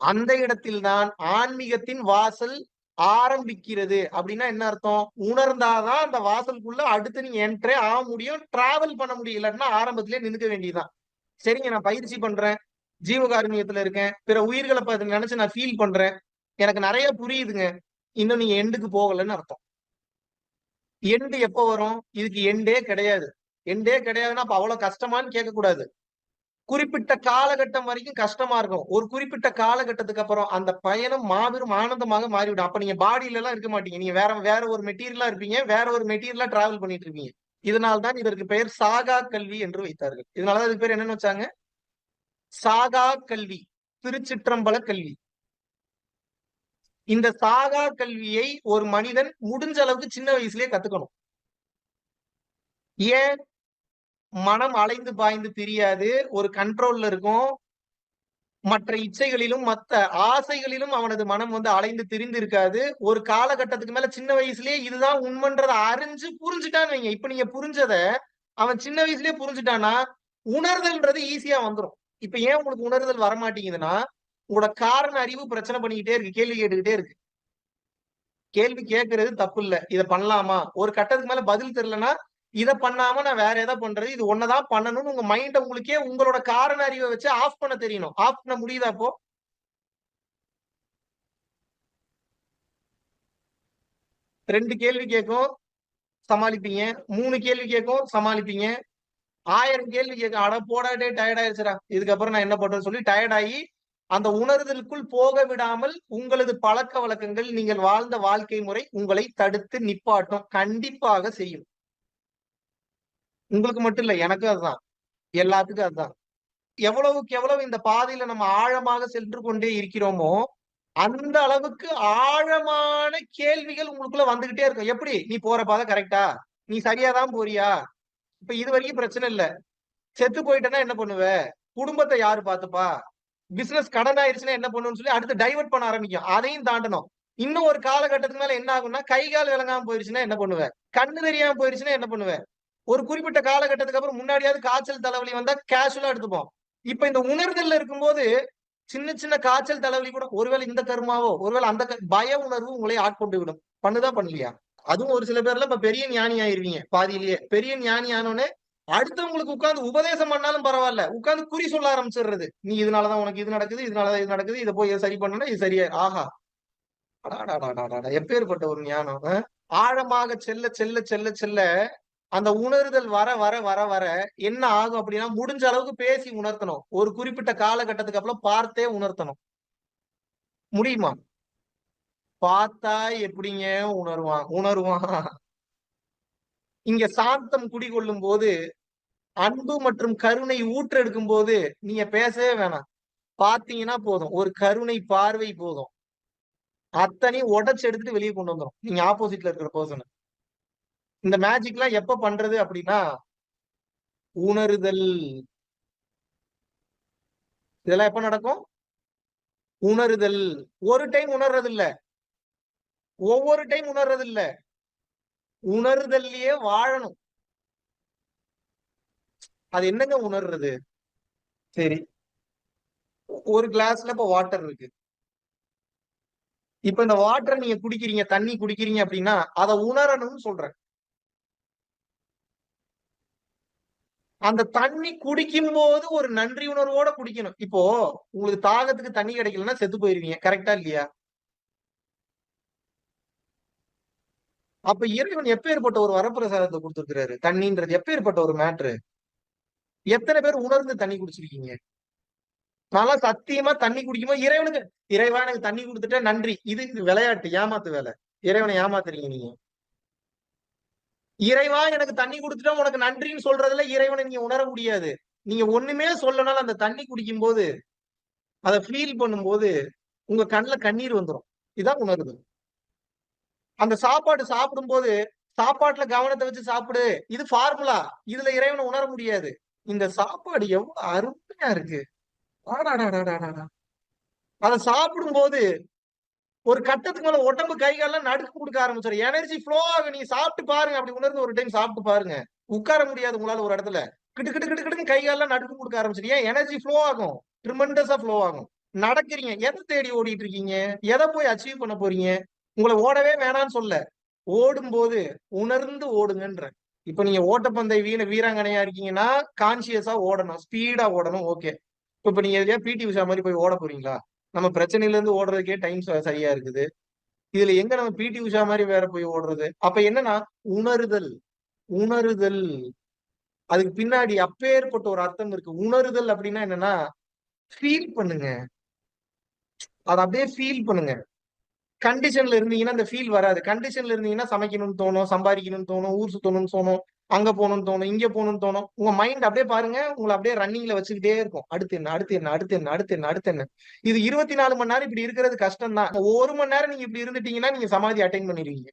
அந்த இடத்தில்தான் ஆன்மீகத்தின் வாசல் ஆரம்பிக்கிறது அப்படின்னா என்ன அர்த்தம்? உணர்ந்தாதான் அந்த வாசலுக்குள்ள அடுத்து நீங்க என்ட்ரே ஆக முடியும், டிராவல் பண்ண முடியும். இல்லாட்டினா ஆரம்பத்திலே நின்னுக்க வேண்டியதுதான். சரிங்க, நான் பயிற்சி பண்றேன், ஜீவகாருண்யத்துல இருக்கேன், பிற உயிர்களை நினைச்சு நான் ஃபீல் பண்றேன், எனக்கு நிறைய புரியுதுங்க. இன்னும் நீங்க எண்டுக்கு போகலன்னு அர்த்தம். எண்டு எப்போ வரும்? இதுக்கு எண்டே கிடையாது. எண்டே கிடையாதுன்னா அப்ப அவ்வளவு கஷ்டமான்னு கேட்க கூடாது. குறிப்பிட்ட காலகட்டம் வரைக்கும் கஷ்டமா இருக்கும். ஒரு குறிப்பிட்ட காலகட்டத்துக்கு அப்புறம் அந்த பயணம் மாபெரும் ஆனந்தமாக மாறிவிடும். அப்ப நீங்க பாடியில எல்லாம் இருக்க மாட்டீங்க. நீங்க வேற வேற ஒரு மெட்டீரியலா இருப்பீங்க. வேற ஒரு மெட்டீரியலா டிராவல் பண்ணிட்டு இருப்பீங்க. இதனால்தான் இதற்கு பெயர் சாகா கல்வி என்று வைத்தார்கள். இதனாலதான் இதுக்கு பேர் என்னன்னு வச்சாங்க? சாகா கல்வி, திருச்சிற்றம்பல கல்வி. இந்த சாகா கல்வியை ஒரு மனிதன் முடிஞ்ச அளவுக்கு சின்ன வயசுலயே கத்துக்கணும். ஏன்? மனம் அலைந்து பாய்ந்து திரியாது, ஒரு கண்ட்ரோல்ல இருக்கும். மற்ற இச்சைகளிலும் மத்த ஆசைகளிலும் அவனது மனம் அலைந்து திரிந்து இருக்காது. ஒரு காலகட்டத்துக்கு மேல சின்ன வயசுலயே இதுதான் உண்மைன்றத அறிஞ்சு புரிஞ்சுட்டான்னு வைங்க. இப்ப நீங்க புரிஞ்சத அவன் சின்ன வயசுலயே புரிஞ்சுட்டான்னா உணர்தல்ன்றது ஈஸியா வந்துரும். இப்ப ஏன் உங்களுக்கு உணர்தல் வரமாட்டேங்குதுன்னா, உங்களோட காரண அறிவு பிரச்சனை பண்ணிக்கிட்டே இருக்கு, கேள்வி கேட்டுக்கிட்டே இருக்கு. கேள்வி கேட்கறது தப்பு இல்ல. இத பண்ணலாமா? ஒரு கட்டத்துக்கு மேல பதில் தெரியலன்னா, இத பண்ணாம நான் வேற எத பண்றது? இது ஒன்னதான் பண்ணணும்னு உங்க மைண்ட உங்களுக்கே உங்களோட காரண அறிவை வச்சு ஆஃப் பண்ண தெரியணும். ஆஃப் பண்ண முடியுதா அப்போ? 2 கேள்வி கேட்கும், சமாளிப்பீங்க. 3 கேள்வி கேட்கும், சமாளிப்பீங்க. 1000 கேள்வி கேட்கும். அட போடா டேய், டயர்ட் ஆயிருச்சுடா. இதுக்கப்புறம் நான் என்ன பண்றேன்னு சொல்லி டயர்ட் ஆகி, அந்த உணர்தலுக்குள் போக விடாமல் உங்களது பழக்கவழக்கங்கள், நீங்கள் வாழ்ந்த வாழ்க்கை முறை உங்களை தடுத்து நிப்பாட்டும். கண்டிப்பாக செய்யும். உங்களுக்கு மட்டும் இல்ல, எனக்கும் அதுதான். எல்லாத்துக்கும் அதுதான். எவ்வளவுக்கு எவ்வளவு இந்த பாதையில நம்ம ஆழமாக சென்று கொண்டே இருக்கிறோமோ, அந்த அளவுக்கு ஆழமான கேள்விகள் உங்களுக்குள்ள வந்துகிட்டே இருக்கும். எப்படி? நீ போற பாதை கரெக்ட்டா? நீ சரியா தான் போறியா? இப்ப இதுவரைக்கும் பிரச்சனை இல்ல. செத்து போயிட்டேன்னா என்ன பண்ணுவ? குடும்பத்த யாரு பாத்துப்பா? பிசினஸ் கடன் ஆயிருச்சுன்னா என்ன பண்ணுவேன்னு சொல்லி அடுத்து டைவர்ட் பண்ண ஆரம்பிக்கும். அதையும் தாண்டணும். இன்னும் ஒரு காலகட்டத்துக்கு மேல என்ன ஆகும்னா, கை, கால் விளங்காம போயிருச்சுன்னா என்ன பண்ணுவ? கண்ணு தெரியாம போயிருச்சுன்னா என்ன பண்ணுவ? ஒரு குறிப்பிட்ட காலகட்டத்துக்கு அப்புறம் முன்னாடியாவது காய்ச்சல், தலைவலி வந்தா கேஷுவலா எடுத்துப்போம். இப்ப இந்த உணர்தல்ல இருக்கும்போது, சின்ன சின்ன காய்ச்சல், தலைவலி கூட ஒருவேளை இந்த கருமாவோ, ஒருவேளை அந்த பய உணர்வு உங்களை ஆட்கொண்டு விடும். பண்ணுதா? பண்ணலையா? அதுவும் ஒரு சில பேர்லாம் இப்ப பெரிய ஞானி ஆயிருவீங்க பாதியிலேயே. பெரிய ஞானி ஆனோனே, அடுத்தவங்களுக்கு உட்கார்ந்து உபதேசம் பண்ணாலும் பரவால்ல. உட்கார்ந்து குறி சொல்ல ஆரம்பிச்சிடுறது. நீ இதனாலதான் உனக்கு இது நடக்குது, இதனாலதான் இது நடக்குது. இத போய் சரி பண்ணனா இது சரியா ஆஹா! அடாடாடாடாடா! எப்பேர்ப்பட்ட ஒரு ஞானம். ஆழமாக செல்ல செல்ல செல்ல செல்ல அந்த உணர்தல் வர வர வர வர என்ன ஆகும் அப்படின்னா, முடிஞ்ச அளவுக்கு பேசி உணர்த்தணும். ஒரு குறிப்பிட்ட காலகட்டத்துக்கு அப்புறம் பார்த்தே உணர்த்தணும். முடியுமா? பார்த்தா எப்படிங்க உணருவான்? உணருவான். இங்க சாந்தம் குடிகொள்ளும் போது, அன்பு மற்றும் கருணை ஊற்றெடுக்கும் போது, நீங்க பேசவே வேணாம். பார்த்தீங்கன்னா போதும். ஒரு கருணை பார்வை போதும். அத்தனையும் உடைச்சு எடுத்துட்டு வெளிய கொண்டு வந்துரும். நீங்க ஆப்போசிட்ல இருக்கிற பெர்சன. இந்த மேஜிக்லாம் எப்ப பண்றது அப்படின்னா, உணருதல். இதெல்லாம் எப்ப நடக்கும்? உணருதல். ஒரு டைம் உணர்றது இல்ல. ஒவ்வொரு டைம் உணர்றது இல்ல. உணர்தல்லயே வாழணும். அது என்னங்க உணர்றது? சரி. ஒரு கிளாஸ்ல இப்ப வாட்டர் இருக்கு. இப்ப இந்த வாட்டர நீங்க குடிக்கிறீங்க, தண்ணி குடிக்கிறீங்க அப்படின்னா, அத உணரணும்னு சொல்றேன். அந்த தண்ணி குடிக்கும்போது ஒரு நன்றி உணர்வோட குடிக்கணும். இப்போ உங்களுக்கு தாகத்துக்கு தண்ணி கிடைக்கலன்னா செத்து போயிருவீங்க. கரெக்ட்டா இல்லையா? அப்ப இறைவன் எப்பேர்ப்பட்ட ஒரு வரப்பிரசாதத்த குடுத்திருக்கிறாரு. தண்ணீன்றது எப்பேர்ப்பட்ட ஒரு மேட்டரு. எத்தன பேர் உணர்ந்து தண்ணி குடிச்சிருக்கீங்க? நான்லாம் சத்தியமா தண்ணி குடிக்கும்போது இறைவனுக்கு இறைவா எனக்கு தண்ணி குடுத்துட்ட நன்றி. இது விளையாட்டு, ஏமாத்து வேல. இறைவன ஏமாத்துறீங்க நீங்க. இறைவா எனக்கு தண்ணி குடுத்துட்டா உனக்கு நன்றின்னு சொல்றதுல இறைவன நீங்க உணர முடியாது. நீங்க ஒண்ணுமே சொல்லனாலும் அந்த தண்ணி குடிக்கும்போது, அத ஃபீல் பண்ணும்போது, உங்க கண்ல கண்ணீர் வந்துரும். இதான் உணருதல். அந்த சாப்பாடு சாப்பிடும்போது, சாப்பாட்டுல கவனத்த வச்சு சாப்பிடு. இது ஃபார்முலா. இதுல இறைவன உணர முடியாது. இந்த சாப்பாடு எவ்வளவு அருமையா இருக்கு. அடடடடடடா! அத சாப்பிடும்போது, ஒரு கட்டத்துக்கு மேல உடம்பு கை கால்லாம் நடுக்கம் குடுக்க ஆரம்பிச்சிரும். எனர்ஜி ஃப்ளோ ஆகும். நீங்க சாப்பிட்டு பாருங்க. அப்படி உணர்ந்து ஒரு டைம் சாப்பிட்டு பாருங்க. உட்கார முடியாது உங்களால ஒரு இடத்துல. கிடு கிடு கிடு கிடுன்னு கை கால்லாம் நடுக்கம் குடுக்க ஆரம்பிச்சிரும். ஏன்? எனர்ஜி ஃப்ளோ ஆகும். ட்ரிமெண்டஸா ஃப்ளோ ஆகும். நடக்கிறீங்க. எத தேடி ஓடிட்டு இருக்கீங்க? எத போய் அச்சீவ் பண்ண போறீங்க? உங்களை ஓடவே வேணாம்னு சொல்ல, ஓடும் போது உணர்ந்து ஓடுங்கன்ற. இப்ப நீங்க ஓட்டப்பந்தய வீராங்கனையா இருக்கீங்கன்னா கான்சியஸா ஓடணும், ஸ்பீடா ஓடணும். ஓகே. இப்ப நீங்க எதுலயா பிடி உஷா மாதிரி போய் ஓட போறீங்களா? நம்ம பிரச்சனையில இருந்து ஓடுறதுக்கே டைம் சரியா இருக்குது. இதுல எங்க நம்ம பிடி உஷா மாதிரி வேற போய் ஓடுறது? அப்ப என்னன்னா உணருதல், உணருதல். அதுக்கு பின்னாடி அப்பேற்பட்ட ஒரு அர்த்தம் இருக்கு. உணருதல் அப்படின்னா என்னன்னா ஃபீல் பண்ணுங்க. அதை அப்படியே ஃபீல் பண்ணுங்க. கண்டிஷன்ல இருந்தீங்கன்னா அந்த ஃபீல் வராது. கண்டிஷன்ல இருந்தீங்கன்னா சமைக்கணும்னு தோணும், சம்பாதிக்கணும்னு தோணும், ஊர் சுத்தணும்னு தோணும், அங்க போகணும்னு தோணும், இங்க போகணும்னு தோணும். உங்க மைண்ட் அப்படியே பாருங்க, உங்களை அப்படியே ரன்னிங்ல வச்சுக்கிட்டே இருக்கும். அடுத்து என்ன, அடுத்து என்ன, அடுத்து என்ன, அடுத்து என்ன, அடுத்து என்ன. இது 24 மணி நேரம் இப்படி இருக்கிறது கஷ்டம் தான். 1 மணி நேரம் நீங்க இப்படி இருந்துட்டீங்கன்னா நீங்க சமாதி அட்டைன் பண்ணிடுவீங்க.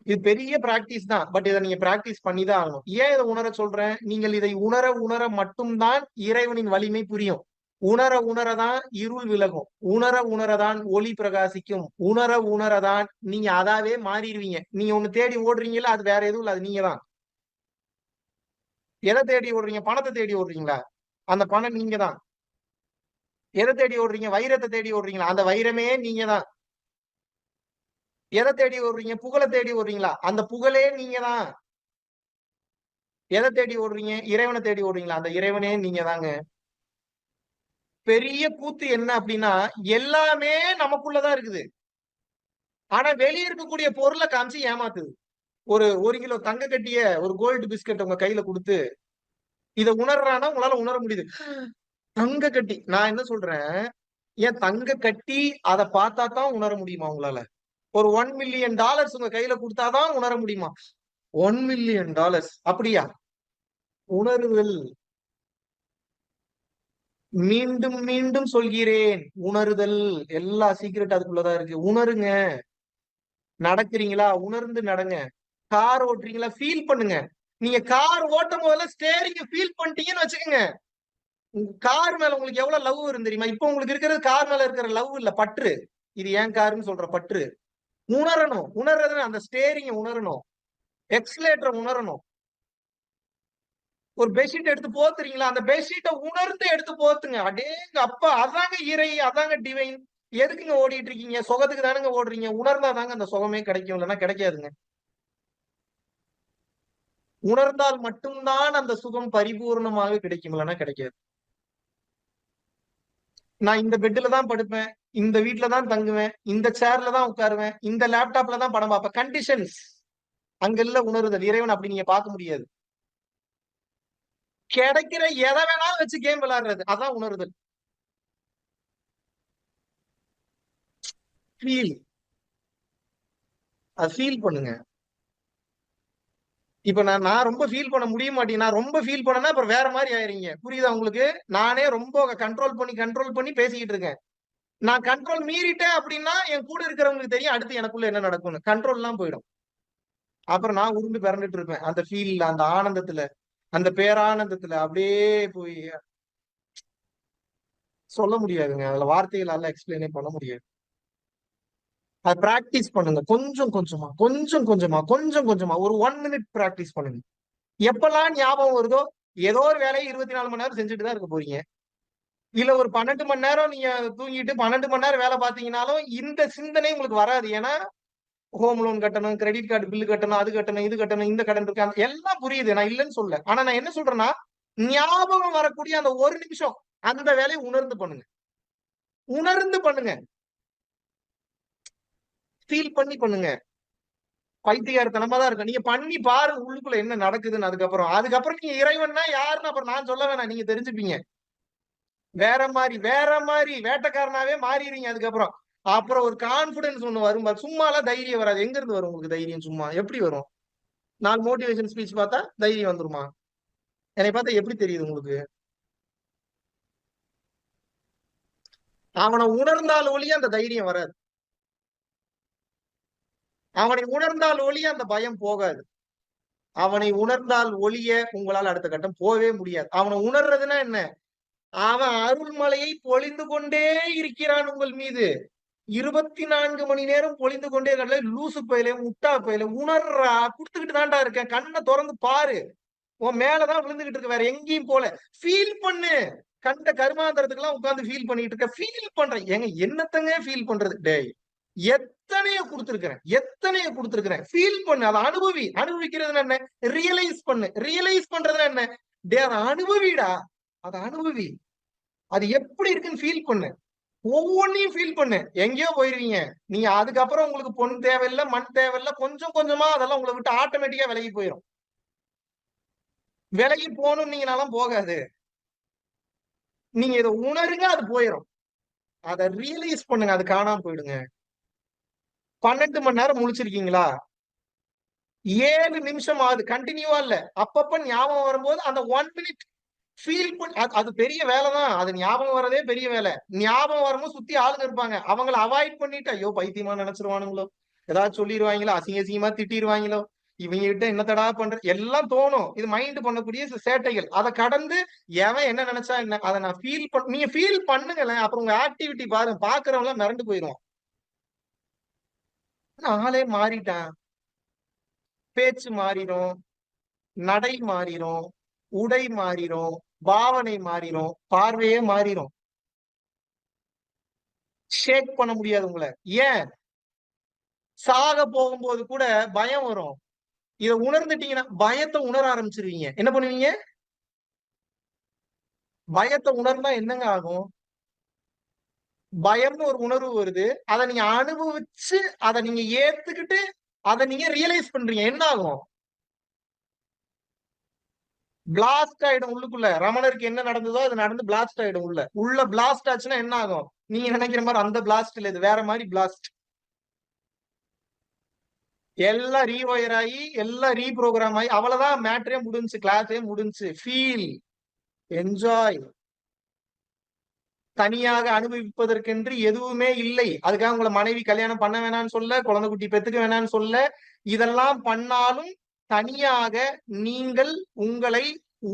இது பெரிய பிராக்டிஸ் தான். பட் இதை நீங்க பிராக்டிஸ் பண்ணி தான் ஆகணும். ஏன் இதை உணர சொல்றேன்? நீங்கள் இதை உணர உணர மட்டும்தான் இறைவனின் வலிமை புரியும். உணர உணரதான் இருள் விலகும். உணர உணரதான் ஒளி பிரகாசிக்கும். உணர உணரதான் நீங்க அதாவே மாறிடுவீங்க. நீங்க ஒண்ணு தேடி ஓடுறீங்களா, அது வேற எதுவும் இல்ல, அது நீங்க தான். எதை தேடி ஓடுறீங்க? பணத்தை தேடி ஓடுறீங்களா? அந்த பணம் நீங்க தான். எதை தேடி ஓடுறீங்க? வைரத்தை தேடி ஓடுறீங்களா? அந்த வைரமே நீங்க தான். எதை தேடி ஓடுறீங்க? புகழை தேடி ஓடுறீங்களா? அந்த புகழே நீங்க தான். எதை தேடி ஓடுறீங்க? இறைவனை தேடி ஓடுறீங்களா? அந்த இறைவனே நீங்க தாங்க. பெரிய கூத்து என்ன அப்படின்னா எல்லாமே நமக்குள்ளதான் இருக்குது. ஆனா வெளியே இருக்கக்கூடிய பொருளை காமிச்சு ஏமாத்துது. ஒரு 1 கிலோ தங்க கட்டிய ஒரு கோல்டு பிஸ்கட் உங்க கையில கொடுத்து இதை உணர்றானா உங்களால உணர முடியுது. தங்க கட்டி, நான் என்ன சொல்றேன், ஏன் தங்க கட்டி அதை பார்த்தா தான் உணர முடியுமா உங்களால? ஒரு $1 மில்லியன் உங்க கையில கொடுத்தாதான் உணர முடியுமா? $1 மில்லியன் அப்படியா? உணர்வுகள். மீண்டும் மீண்டும் சொல்கிறேன், உணருதல். எல்லா சீக்கிரட் அதுக்குள்ளதான் இருக்கு. உணருங்க. நடக்கிறீங்களா? உணர்ந்து நடங்க. கார் ஓட்டுறீங்களா? ஃபீல் பண்ணுங்க. நீங்க கார் ஓட்டும் போதுல ஸ்டேரிங் ஃபீல் பண்ணிட்டீங்கன்னு வச்சுக்கோங்க, உங்க கார் மேல உங்களுக்கு எவ்வளவு லவ் வரும் தெரியுமா? இப்ப உங்களுக்கு இருக்கிறது கார் மேல இருக்கிற லவ் இல்ல, பற்று. இது ஏன் காருன்னு சொல்ற பற்று. உணரணும். உணர்றதுன்னு அந்த ஸ்டேரிங் உணரணும், எக்ஸலேட்டரை உணரணும். ஒரு பெட்ஷீட் எடுத்து போத்துறீங்களா? அந்த பெட்ஷீட்டை உணர்ந்து எடுத்து போத்துங்க. அடேங்க அப்பா, அதாங்க இறை, அதாங்க டிவைன். எதுக்குங்க ஓடிட்டு இருக்கீங்க? சுகத்துக்கு தானுங்க ஓடுறீங்க. உணர்ந்தாதாங்க அந்த சுகமே கிடைக்கும், இல்லைன்னா கிடைக்காதுங்க. உணர்ந்தால் மட்டும்தான் அந்த சுகம் பரிபூர்ணமாக கிடைக்கும், இல்லைன்னா கிடைக்காது. நான் இந்த பெட்ல தான் படுப்பேன், இந்த வீட்டுல தான் தங்குவேன், இந்த சேர்ல தான் உட்காருவேன், இந்த லேப்டாப்ல தான் படம் பார்ப்பேன். கண்டிஷன்ஸ். அங்க இல்ல உணருதல். இறைவன் அப்படி நீங்க பார்க்க முடியாது. கிடைக்கிற எதை வேணாலும் வச்சு கேம் விளையாடுறது, அதான் உணருதல். ஃபீல். அது ஃபீல் பண்ணுங்க. இப்ப நான் ரொம்ப ஃபீல் பண்ண முடிய மாட்டேன். நான் ரொம்ப ஃபீல் பண்ணனா அப்புறம் வேற மாதிரி ஆயிருங்க. புரியுதா உங்களுக்கு? நானே ரொம்ப கண்ட்ரோல் பண்ணி பேசிக்கிட்டு இருக்கேன். நான் கண்ட்ரோல் மீறிட்டேன் அப்படின்னா என் கூட இருக்கிறவங்களுக்கு தெரியும் அடுத்து எனக்குள்ள என்ன நடக்கும்னு. கண்ட்ரோல் எல்லாம் போயிடும். அப்புறம் நான் உருண்டு பிறண்டுட்டு இருப்பேன் அந்த ஃபீல்ல, அந்த ஆனந்தத்துல, அந்த பேரானந்தத்துல அப்படியே போய் சொல்ல முடியாதுங்க. அதுல வார்த்தைகளால எக்ஸ்பிளைனே பண்ண முடியாது. அது பிராக்டிஸ் பண்ணுங்க. கொஞ்சம் கொஞ்சமா, கொஞ்சம் கொஞ்சமா, கொஞ்சம் கொஞ்சமா ஒரு 1 மினிட் பிராக்டிஸ் பண்ணுங்க. எப்பெல்லாம் ஞாபகம் வருதோ, ஏதோ ஒரு வேலையை 24 மணி நேரம் செஞ்சுட்டு தான் இருக்க போறீங்க. இல்ல ஒரு 12 மணி நேரம் நீங்க தூங்கிட்டு 12 மணி நேரம் வேலை பார்த்தீங்கன்னாலும் இந்த சிந்தனை உங்களுக்கு வராது. ஏன்னா ஹோம் லோன் கட்டணும், கிரெடிட் கார்டு பில்லு கட்டணும், அது கட்டணும், இது கட்டணும், இந்த கடன் இருக்கு, எல்லாம் புரியுது. நான் இல்லைன்னு சொல்ல. ஆனா நான் என்ன சொல்றேன்னா, ஞாபகம் வரக்கூடிய அந்த 1 நிமிஷம் அந்த வேலையை உணர்ந்து பண்ணுங்க. உணர்ந்து பண்ணுங்க. ஃபீல் பண்ணி பண்ணுங்க. பைத்தியக்காரத்தனமா தான் இருக்கும். நீங்க பண்ணி பாருங்க உள்ளுக்குள்ள என்ன நடக்குதுன்னு. அதுக்கப்புறம் நீங்க இறைவன்னா யாருன்னு அப்புறம் நான் சொல்ல வேணாம், நீங்க தெரிஞ்சுப்பீங்க. வேற மாதிரி வேட்டைக்காரனாவே மாறிடுறீங்க அதுக்கப்புறம். அப்புறம் ஒரு கான்பிடன்ஸ் ஒண்ணு வரும். சும்மாலாம் தைரியம் வராது. எங்க இருந்து வரும் உங்களுக்கு தைரியம்? சும்மா எப்படி வரும்? 4 மோட்டிவேஷன் ஸ்பீச் பார்த்தா தைரியம் வந்துருமா? என்னை பார்த்தா எப்படி தெரியுது உங்களுக்கு? அவனை உணர்ந்தால் ஒழிய அந்த தைரியம் வராது. அவனை உணர்ந்தால் ஒழிய அந்த பயம் போகாது. அவனை உணர்ந்தால் ஒழிய உங்களால் அடுத்த கட்டம் போகவே முடியாது. அவனை உணர்றதுன்னா என்ன? அவன் அருள்மலையை பொழிந்து கொண்டே இருக்கிறான் உங்கள் மீது. 24 மணி நேரம் பொழிந்து கொண்டே இருக்க. லூசு பயில, முட்டா பயில, உணர்றா, குடுத்துக்கிட்டு தான்டா இருக்கேன். கண்ணை திறந்து பாரு. உன் மேலதான் விழுந்துகிட்டு இருக்க, வேற எங்கேயும் போல. ஃபீல் பண்ணு. கண்ட கருமாந்திரத்துக்கு எல்லாம் உட்கார்ந்து ஃபீல் பண்ணிட்டு இருக்க. ஃபீல் பண்றேன். ஏங்க என்னத்தங்க ஃபீல் பண்றது? டேய், எத்தனையோ கொடுத்திருக்கிறேன். ஃபீல் பண்ணு, அதை அனுபவிக்கிறது என்ன, ரியலைஸ் பண்ணு. ரியலைஸ் பண்றது என்ன, அதை அனுபவிடா, அதை அனுபவி. அது எப்படி இருக்குன்னு ஃபீல் பண்ணு. ஒவ்வொன்னையும் ஃபீல் பண்ணு. எங்கேயோ போயிருவீங்க நீங்க. அதுக்கப்புறம் உங்களுக்கு பொன் தேவையில்லை, மண் தேவையில்லை. கொஞ்சம் கொஞ்சமா அதெல்லாம் உங்களை விட்டு ஆட்டோமேட்டிக்கா விலகி போயிடும். விலகி போகணும் நீங்கனாலும் போகாது. நீங்க இதை உணருங்க, அது போயிடும். அதை ரியலைஸ் பண்ணுங்க, அது காணாம போயிடுங்க. 12 மணி நேரம் முழிச்சிருக்கீங்களா, 7 நிமிஷம் ஆகுது, கண்டினியூவா இல்ல, அப்பப்ப ஞாபகம் வரும்போது அந்த 1 மினிட் ஃபீல் பண்ணி, அது பெரிய வேலைதான். அது ஞாபகம் வரதே பெரிய வேலை. ஞாபகம் வரும்போது சுத்தி ஆளுங்க இருப்பாங்க, அவங்கள அவாய்ட் பண்ணிட்டு ஐயோ பைத்தியமா நினைச்சிருவானுங்களோ, ஏதாவது சொல்லிடுவாங்களோ, அசிங்க அசிங்கமா திட்டிடுவாங்களோ, இவங்க கிட்ட என்னத்தடா பண்ற எல்லாம் தோணும். இது மைண்ட் பண்ணக்கூடிய சேட்டைகள். அதை கடந்து எவன் என்ன நினைச்சா என்ன, அதை நான் ஃபீல் பண்ண, நீங்க ஃபீல் பண்ணுங்களேன். அப்புறம் உங்க ஆக்டிவிட்டி பாருங்க, பாக்குறவங்க எல்லாம் மிரண்டு போயிடும். ஆளே மாறிட்டான், பேச்சு மாறிடும், நடை மாறிடும், உடை மாறிடும், பாவனை மாறிடும், பார்வையே மாறிடும். ஷேக் பண்ண முடியாது உங்களை. ஏன், சாக போகும்போது கூட பயம் வரும். இதை உணர்ந்துட்டீங்கன்னா பயத்தை உணர ஆரம்பிச்சிருவீங்க. என்ன பண்ணுவீங்க, பயத்தை உணர்ந்தா என்னங்க ஆகும், பயம்னு ஒரு உணர்வு வருது, அதை நீங்க அனுபவிச்சு, அதை நீங்க ஏத்துக்கிட்டு, அதை நீங்க ரியலைஸ் பண்றீங்க, என்ன ஆகும், பிளாஸ்ட் ஆயிடும் உள்ளுக்குள்ள. ரமணருக்கு என்ன நடந்ததோ அது நடந்து பிளாஸ்ட் ஆயிடும். உள்ள பிளாஸ்ட் ஆச்சுன்னா என்ன ஆகும், நீங்க நினைக்கிற மாதிரி அந்த பிளாஸ்ட் இல்ல, இது வேற மாதிரி பிளாஸ்ட். எல்லாம் ரீவயர் ஆகி, எல்லாம் ரீப்ரோகிராம் ஆகி, அவ்வளவுதான், மேட்ரே முடிஞ்சு, கிளாஸே முடிஞ்சு. Feel, enjoy. தனியாக அனுபவிப்பதற்கென்று எதுவுமே இல்லை. அதுக்காக உங்களை மனைவி கல்யாணம் பண்ண வேணாம்னு சொல்ல, குழந்தை குட்டி பெத்துக்க வேணாம்னு சொல்ல. இதெல்லாம் பண்ணாலும் தனியாக நீங்கள் உங்களை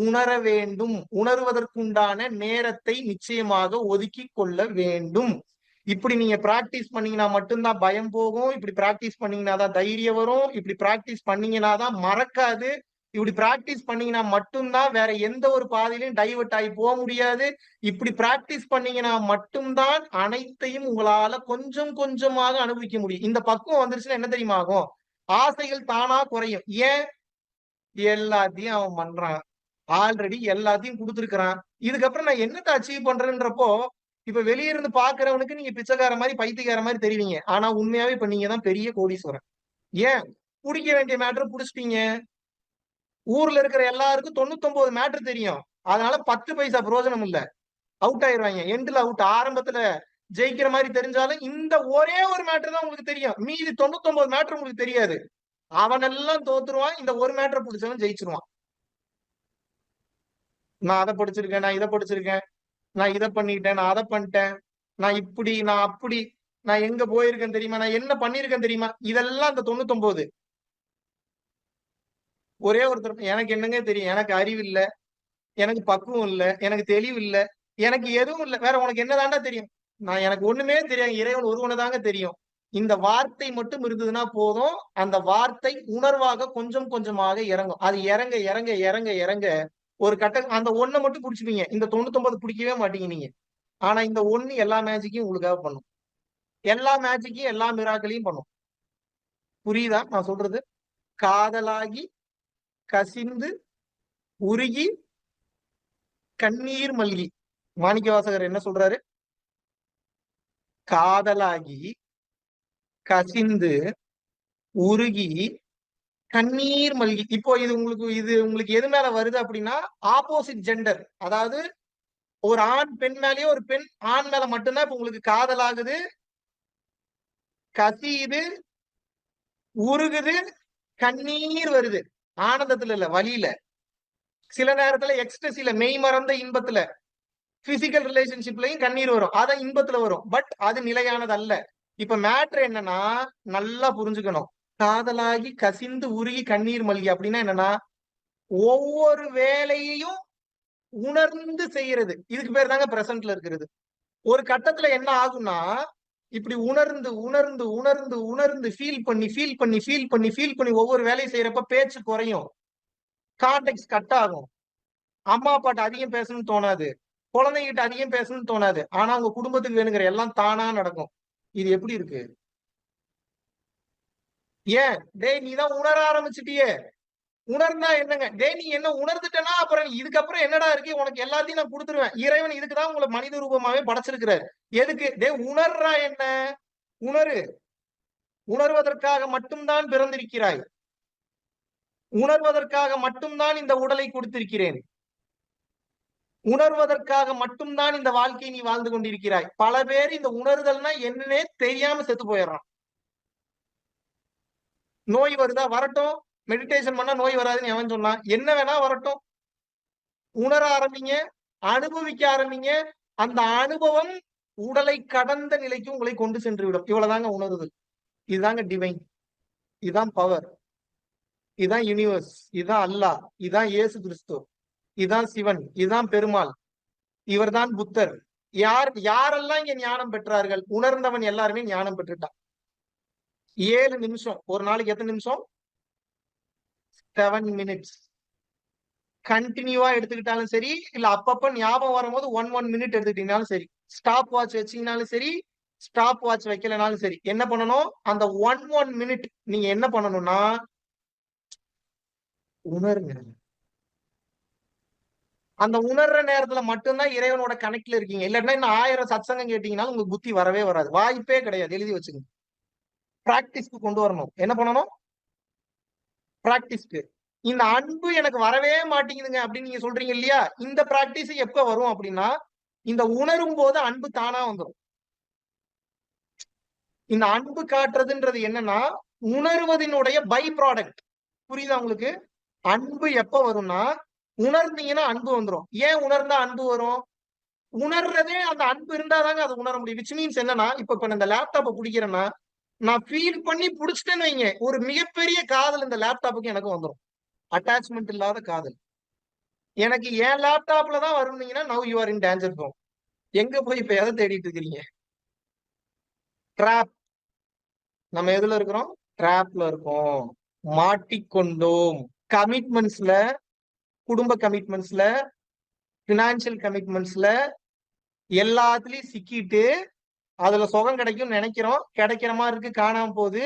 உணர வேண்டும். உணர்வதற்குண்டான நேரத்தை நிச்சயமாக ஒதுக்கி கொள்ள வேண்டும். இப்படி நீங்க பிராக்டிஸ் பண்ணீங்கன்னா மட்டும்தான் பயம் போகும். இப்படி பிராக்டிஸ் பண்ணீங்கன்னா தான் தைரியம் வரும். இப்படி பிராக்டிஸ் பண்ணீங்கன்னா தான் மறக்காது. இப்படி பிராக்டிஸ் பண்ணீங்கன்னா மட்டும்தான் வேற எந்த ஒரு பாதையிலும் டைவர்ட் ஆகி போக முடியாது. இப்படி பிராக்டிஸ் பண்ணீங்கன்னா மட்டும்தான் அனைத்தையும் உங்களால கொஞ்சம் கொஞ்சமாக அனுபவிக்க முடியும். இந்த பக்குவம் வந்துருச்சுன்னா என்ன தெரியுமா ஆகும், ஆசைகள் தானா குறையும். ஏன், எல்லாத்தையும் அவன் பண்றான், ஆல்ரெடி எல்லாத்தையும் கொடுத்துருக்கிறான். இதுக்கப்புறம் நான் என்னத்தை அச்சீவ் பண்றேன்றப்போ, இப்ப வெளியே இருந்து பாக்குறவனுக்கு நீங்க பிச்சைக்கார மாதிரி பைத்தியக்கார மாதிரி தெரிவிங்க. ஆனா உண்மையாவே இப்ப நீங்க தான் பெரிய கோடீஸ்வரன். ஏன், பிடிக்க வேண்டிய மேட்டர் புடிச்சிட்டீங்க. ஊர்ல இருக்கிற எல்லாருக்கும் 99 மேட்டர் தெரியும். அதனால 10 பைசா பிரயோஜனம் இல்ல, அவுட் ஆயிருவாங்க. எண்ட்ல அவுட். ஆரம்பத்துல ஜெயிக்கிற மாதிரி தெரிஞ்சாலும் இந்த ஒரே ஒரு மேட்டர் தான் உங்களுக்கு தெரியும். மீதி 99 மேட்டர் உங்களுக்கு தெரியாது. அவனெல்லாம் தோத்துருவான், இந்த ஒரு மேட்டர் பிடிச்சவன் ஜெயிச்சிருவான். நான் அதை படிச்சிருக்கேன், நான் இதை படிச்சிருக்கேன், நான் இதை பண்ணிட்டேன், நான் அதை பண்ணிட்டேன், நான் இப்படி, நான் அப்படி, நான் எங்க போயிருக்கேன் தெரியுமா, நான் என்ன பண்ணிருக்கேன் தெரியுமா, இதெல்லாம் இந்த 99. ஒரே ஒருத்தர் எனக்கு என்னங்க தெரியும், எனக்கு அறிவு இல்ல, எனக்கு பக்குவம் இல்ல, எனக்கு தெளிவு இல்ல, எனக்கு எதுவும் இல்ல, வேற உனக்கு என்னதாண்டா தெரியும், நான் எனக்கு ஒண்ணுமே தெரியாது, இறைவன் ஒருவனை தாங்க தெரியும். இந்த வார்த்தை மட்டும் இருந்ததுன்னா போதும். அந்த வார்த்தை உணர்வாக கொஞ்சம் கொஞ்சமாக இறங்கும். அது இறங்க இறங்க இறங்க இறங்க ஒரு கட்டம் அந்த ஒண்ணை மட்டும் பிடிச்சிப்பீங்க. இந்த 99 பிடிக்கவே மாட்டீங்க நீங்க. ஆனா இந்த ஒண்ணு எல்லா மேஜிக்கையும் உங்களுக்காக பண்ணும். எல்லா மேஜிக்கையும் எல்லா மிராக்களையும் பண்ணும். புரியுதா நான் சொல்றது? காதலாகி கசிந்து உருகி கண்ணீர் மல்கி. மாணிக்கவாசகர் என்ன சொல்றாரு, காதலாகி கசிந்து உருகி கண்ணீர் மல்கி. இப்போ இது உங்களுக்கு எது மேல வருது அப்படின்னா, ஆப்போசிட் ஜெண்டர், அதாவது ஒரு ஆண் பெண் மேலேயே, ஒரு பெண் ஆண் மேல மட்டும்தான் இப்ப உங்களுக்கு காதல் ஆகுது, கசியுது, உருகுது, கண்ணீர் வருது. ஆனந்தத்துல இல்ல, வலியில. சில நேரத்துல எக்ஸ்டசில, மெய் மறந்த இன்பத்துல, பிசிக்கல் ரிலேஷன்ஷிப்லயும் கண்ணீர் வரும். அத இன்பத்துல வரும். பட் அது நிலையானது அல்ல. இப்ப மேட்ரு என்னன்னா, நல்லா புரிஞ்சுக்கணும். காதலாகி கசிந்து உருகி கண்ணீர் மல்கி அப்படின்னா என்னன்னா, ஒவ்வொரு வேலையையும் உணர்ந்து செய்யறது. இதுக்கு பேர் தாங்க பிரசன்ட்ல இருக்கிறது. ஒரு கட்டத்துல என்ன ஆகும்னா, இப்படி உணர்ந்து உணர்ந்து உணர்ந்து உணர்ந்து ஃபீல் பண்ணி ஃபீல் பண்ணி ஃபீல் பண்ணி ஃபீல் பண்ணி ஒவ்வொரு வேலையை செய்யறப்ப பேச்சு குறையும், கான்டெக்ட் கட் ஆகும், அம்மா அப்பாட்ட அதிகம் பேசணும்னு தோணாது, குழந்தைகிட்ட அதிகம் பேசணும்னு தோணாது. ஆனா உங்க குடும்பத்துக்கு வேணுங்கிற எல்லாம் தானா நடக்கும். இது எப்படி இருக்கு? ஏன் டேய் நீ தான் உணர ஆரம்பிச்சிட்டியே. உணர்ந்தா என்னங்க டேய் நீ என்ன உணர்ந்துட்டனா அப்புறம் இதுக்கப்புறம் என்னடா இருக்கு உனக்கு எல்லாத்தையும் நான் கொடுத்துருவேன். இறைவன் இதுக்குதான் உங்களை மனித ரூபமாவே படைச்சிருக்கிறார். எதுக்கு டேய் உணர்றா என்ன உணரு. உணர்வதற்காக மட்டும்தான் பிறந்திருக்கிறாய். உணர்வதற்காக மட்டும்தான் இந்த உடலை கொடுத்திருக்கிறேன். உணர்வதற்காக மட்டும்தான் இந்த வாழ்க்கையை நீ வாழ்ந்து கொண்டிருக்கிறாய். பல பேர் இந்த உணர்தல்னா என்னன்னே தெரியாம செத்து போயிடுறான். நோய் வருதா வரட்டும், மெடிடேஷன் பண்ணா நோய் வராதுன்னு எவன் சொன்னான்? என்ன வேணா வரட்டும், உணர ஆரம்பிங்க, அனுபவிக்க ஆரம்பிங்க. அந்த அனுபவம் உடலை கடந்த நிலைக்கு உங்களை கொண்டு சென்று விடும். இவ்வளவுதாங்க உணருதல். இதுதாங்க டிவைன். இதுதான் பவர். இதுதான் யூனிவர்ஸ். இதுதான் அல்லாஹ். இதுதான் இயேசு கிறிஸ்து. இதுதான் சிவன். இதுதான் பெருமாள். இவர்தான் புத்தர். யாரெல்லாம் இங்க ஞானம் பெற்றார்கள்? உணர்ந்தவன் எல்லாருமே ஞானம் பெற்றுட்டான். 7 நிமிஷம். ஒரு நாளைக்கு எத்தனை நிமிஷம்? 7 மினிட்ஸ். கண்டினியூவா எடுத்துக்கிட்டாலும் சரி, இல்ல அப்பப்ப ஞாபகம் வரும்போது 1 மினிட் எடுத்துக்கிட்டீங்கனாலும் சரி, ஸ்டாப் வாட்ச் வச்சீங்கனாலும் சரி, ஸ்டாப் வாட்ச் வைக்கலனாலும் சரி, என்ன பண்ணணும்? அந்த 1 மினிட் நீங்க என்ன பண்ணணும்னா உணருங்க. அந்த உணர்ற நேரத்துல மட்டும்தான் இறைவனோட கனெக்ட்ல இருக்கீங்க. இல்லன்னா இன்னும் 1000 சத்சங்கம் கேட்டீங்கன்னா உங்களுக்கு புத்தி வரவே வராது. வாய்ப்பே கிடையாது. எழுதி வச்சுங்க. பிராக்டிஸ்க்கு கொண்டு வரணும். என்ன பண்ணணும்? பிராக்டிஸ்க்கு. இந்த அன்பு எனக்கு வரவே மாட்டேங்குதுங்க அப்படின்னு நீங்க சொல்றீங்க இல்லையா? இந்த பிராக்டிஸ் எப்ப வரும் அப்படின்னா, இந்த உணரும் போது அன்பு தானா வந்துடும். இந்த அன்பு காட்டுறதுன்றது என்னன்னா, உணர்வதனுடைய பை ப்ராடக்ட். புரியுதா உங்களுக்கு? அன்பு எப்ப வரும்னா, உணர்ந்தீங்கன்னா அன்பு வந்துடும். ஏன் உணர்ந்தா அன்பு வரும்? உணர்றதே அந்த அன்பு இருந்தாதாங்க அதை உணர முடியும். விச் மீன்ஸ் என்னன்னா, இப்ப இந்த லேப்டாப்பை பிடிக்கிறேன்னா, நான் ஃபீல் பண்ணி பிடிச்சிட்டேன்னு வைங்க, ஒரு மிகப்பெரிய காதல் இந்த லேப்டாப்புக்கு எனக்கு வந்துடும். அட்டாச்மெண்ட் இல்லாத காதல். எனக்கு என் லேப்டாப்ல தான் வருவீங்கன்னா, now you are in danger zone. எங்க போய் இப்ப எதை தேடிட்டு இருக்கிறீங்க? ட்ராப். நம்ம எதுல இருக்கிறோம்? ட்ராப்ல இருக்கோம். மாட்டிக்கொண்டோம். கமிட்மெண்ட்ஸ்ல, குடும்ப கமிட்மெண்ட்ஸ்ல, பினான்சியல் கமிட்மெண்ட்ஸ்ல எல்லாத்துலயும் சிக்கிட்டு அதுல சுகம் கிடைக்கும் நினைக்கிறோம். கிடைக்கிற மாதிரி இருக்கு, காணாம போகுது.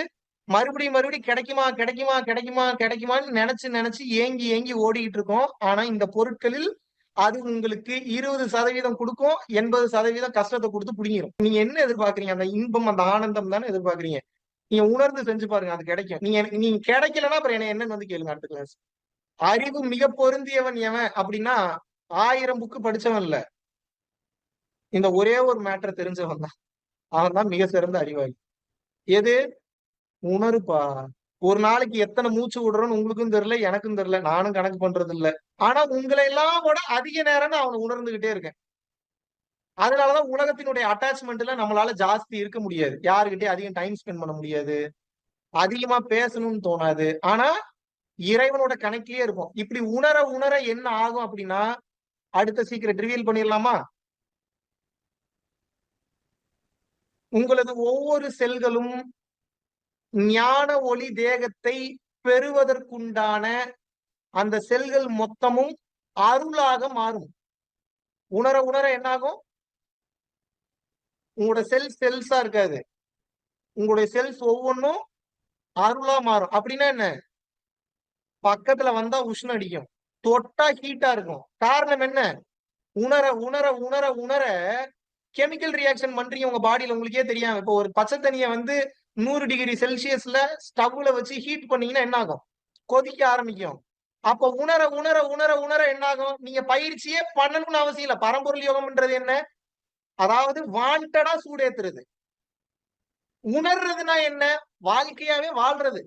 மறுபடியும் மறுபடியும் கிடைக்குமா கிடைக்குமா கிடைக்குமா கிடைக்குமான்னு நினைச்சு நினைச்சு ஏங்கி ஏங்கி ஓடிக்கிட்டு இருக்கோம். ஆனா இந்த பொருட்களில் அது உங்களுக்கு 20% கொடுக்கும், 80% கஷ்டத்தை கொடுத்து புடிங்கிரும். நீங்க என்ன எதிர்பார்க்கறீங்க? அந்த இன்பம், அந்த ஆனந்தம் தானே எதிர்பார்க்கறீங்க. நீங்க உணர்ந்து செஞ்சு பாருங்க, அது கிடைக்கும். நீங்க கிடைக்கலன்னா அப்புறம் என்னன்னு வந்து கேளுங்க அடுத்த கிளாஸ். அறிவு மிக பொருந்தியவன் எவன் அப்படின்னா 1000 புக்கு படிச்சவன் இல்ல, இந்த ஒரே ஒரு மேட்டர் தெரிஞ்சவன் தான். அவன் தான் மிக சிறந்த அறிவாளி. எது? உணருப்பா. ஒரு நாளைக்கு எத்தனை மூச்சு விடுறோம்னு உங்களுக்கும் தெரியல, எனக்கும் தெரியல. நானும் கணக்கு பண்றது இல்ல. ஆனா உங்களை எல்லாம் விட அதிக நேரம் நான் அவனை உணர்ந்துகிட்டே இருக்கேன். அதனாலதான் உலகத்தினுடைய அட்டாச்மெண்ட்ல நம்மளால ஜாஸ்தி இருக்க முடியாது. யாருகிட்டயும் அதிகம் டைம் ஸ்பெண்ட் பண்ண முடியாது. அதிகமா பேசணும்னு தோணாது. ஆனா இறைவனோட கணக்கிலேயே இருக்கும். இப்படி உணர உணர என்ன ஆகும் அப்படின்னா, அடுத்த சீக்கிரம் ரிவீல் பண்ணிடலாமா? உங்களது ஒவ்வொரு செல்களும் ஞான ஒளி தேகத்தை பெறுவதற்குண்டான அந்த செல்கள் மொத்தமும் அருளாக மாறும். உணர உணர என்ன ஆகும்? உங்களோட செல்ஸா இருக்காது. உங்களுடைய செல்ஸ் ஒவ்வொன்றும் அருளா மாறும். அப்படின்னா என்ன? பக்கத்துல வந்தா உஷ்ணம் அடிக்கும், தொட்டா ஹீட்டா இருக்கும். காரணம் என்ன? உணர உணர உணர உணர கெமிக்கல் ரியாக்ஷன் பண்றீங்க உங்க பாடியில, உங்களுக்கே தெரியாம. இப்போ ஒரு பச்சை தண்ணிய வந்து 100°C ஸ்டவ்ல வச்சு ஹீட் பண்ணீங்கன்னா என்ன ஆகும்? கொதிக்க ஆரம்பிக்கும். அப்ப உணர உணர உணர உணர என்ன ஆகும்? நீங்க பயிற்சியே பண்ணணும்னு அவசியம் இல்ல. பரம்பொருள் யோகம்ன்றது என்ன? அதாவது வாண்டடா சூடேத்துறது. உணர்றதுன்னா என்ன? வாழ்க்கையாவே வாழ்றது.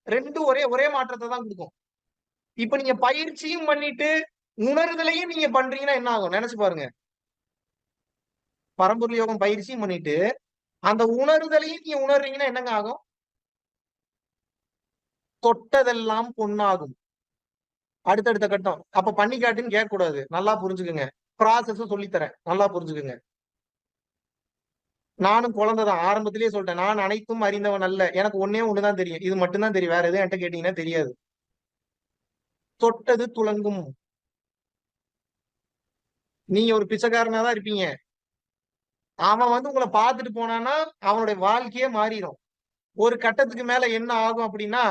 ரெண்டும் ஒரே ஒரே மாற்றத்தை தான் கொடுக்கும். இப்ப நீங்க பயிற்சியும் பண்ணிட்டு உணர்தலையும் நீங்க பண்றீங்கன்னா என்ன ஆகும்? நினைச்சு பாருங்க. பரம்பொருள் யோகம் பயிற்சியும் பண்ணிட்டு அந்த உணர்தலையும் நீங்க உணர்றீங்கன்னா என்னங்க ஆகும்? தொட்டதெல்லாம் பொன்னாகும். அடுத்தடுத்த கட்டம். அப்ப பண்ணி காட்டுன்னு கேட்க கூடாது. நல்லா புரிஞ்சுக்குங்க. ப்ராசஸ் சொல்லித்தரேன், நல்லா புரிஞ்சுக்குங்க. நானும் குழந்தைதான். ஆரம்பத்திலேயே சொல்லிட்டேன். நான் அனைத்தும் அறிந்தவன் அல்ல. எனக்கு ஒண்ணே ஒண்ணுதான் தெரியும். இது மட்டும் தான் தெரியும். வேற எதுவும் என்கிட்ட கேட்டீங்கன்னா தெரியாது. தொட்டது துலங்கும். நீங்க ஒரு பிச்சைக்காரனா தான் இருப்பீங்க. அவன் வந்து உங்களை பார்த்துட்டு போனான்னா அவனுடைய வாழ்க்கையே மாறிடும். ஒரு கட்டத்துக்கு மேல என்ன ஆகும் அப்படின்னா,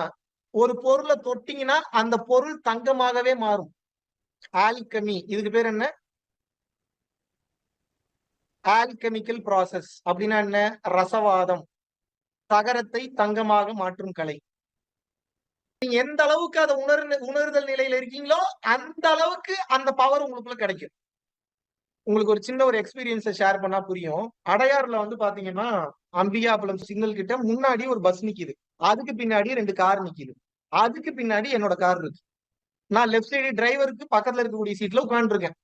ஒரு பொருளை தொட்டீங்கன்னா அந்த பொருள் தங்கமாகவே மாறும். ஆல்கமி இதுக்கு பேர் என்ன? ஆல்கெமிக்கல் ப்ராசஸ் அப்படின்னா என்ன? ரசவாதம். தகரத்தை தங்கமாக மாற்றும் கலை. நீங்க எந்த அளவுக்கு அதை உணர்தல் நிலையில இருக்கீங்களோ அந்த அளவுக்கு அந்த பவர் உங்களுக்குள்ள கிடைக்கும். உங்களுக்கு ஒரு சின்ன ஒரு எக்ஸ்பீரியன்ஸை ஷேர் பண்ணா புரியும். அடையாறுல வந்து பாத்தீங்கன்னா, அம்பிகாபுரம் சிக்னல் கிட்ட முன்னாடி ஒரு பஸ் நிக்குது. அதுக்கு பின்னாடி 2 கார் நிக்குது. அதுக்கு பின்னாடி என்னோட கார் இருக்கு. நான் லெஃப்ட் சைடு டிரைவருக்கு பக்கத்துல இருக்கக்கூடிய சீட்ல உட்கார்ந்து இருக்கேன்.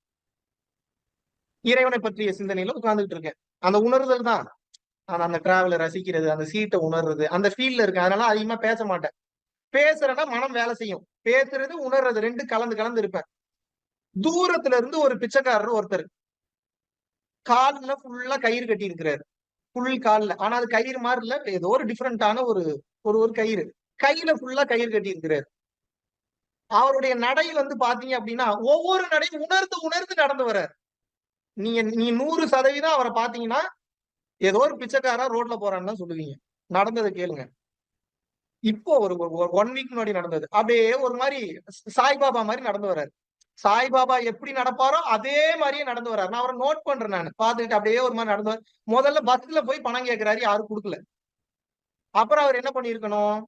இறைவனை பற்றிய சிந்தனையில உட்கார்ந்துட்டு இருக்கேன். அந்த உணர்தல் தான். நான் அந்த டிராவலை ரசிக்கிறது, அந்த சீட்டை உணர்றது, அந்த ஃபீல்ல இருக்கேன். அதனால அதிகமா பேச மாட்டேன். பேசுறேன்னா மனம் வேலை செய்யும். பேசுறது, உணர்றது 2 கலந்து கலந்து இருப்பேன். தூரத்துல இருந்து ஒரு பிச்சைக்காரர் ஒருத்தர் கால்ல ஃபுல்லா கயிறு கட்டி இருக்கிறாரு. ஃபுல் கால்ல. ஆனா அது கயிறு மாதிரி இல்ல. ஏதோ ஒரு டிஃபரெண்டான ஒரு ஒரு ஒரு கயிறு. கையில ஃபுல்லா கயிறு கட்டி இருக்கிறாரு. அவருடைய நடை வந்து பாத்தீங்க அப்படின்னா, ஒவ்வொரு நடையும் உணர்ந்து உணர்ந்து நடந்து வர்றாரு. நீ 100% அவரை பாத்தீங்கன்னா, ஏதோ ஒரு பிச்சைக்காரன் ரோட்ல போறான்னு தான் சொல்லுவீங்க. நடந்ததை கேளுங்க. இப்போ ஒரு 1 வீக் முன்னாடி நடந்தது. அப்படியே ஒரு மாரி சாய்பாபா மாரி நடந்து வர்றாரு. சாய்பாபா எப்படி நடப்பாரோ அதே மாரியே நடந்து வர்றாரு. நான் அவரை நோட் பண்றேன் நானு. பாத்துக்கிட்டு அப்படியே ஒரு மாரி நடந்து முதல்ல பஸ்ல போய் பணம் கேட்கிறாரு. யாரும் குடுக்கல. அப்புறம் அவர் என்ன பண்ணியிருக்கணும்?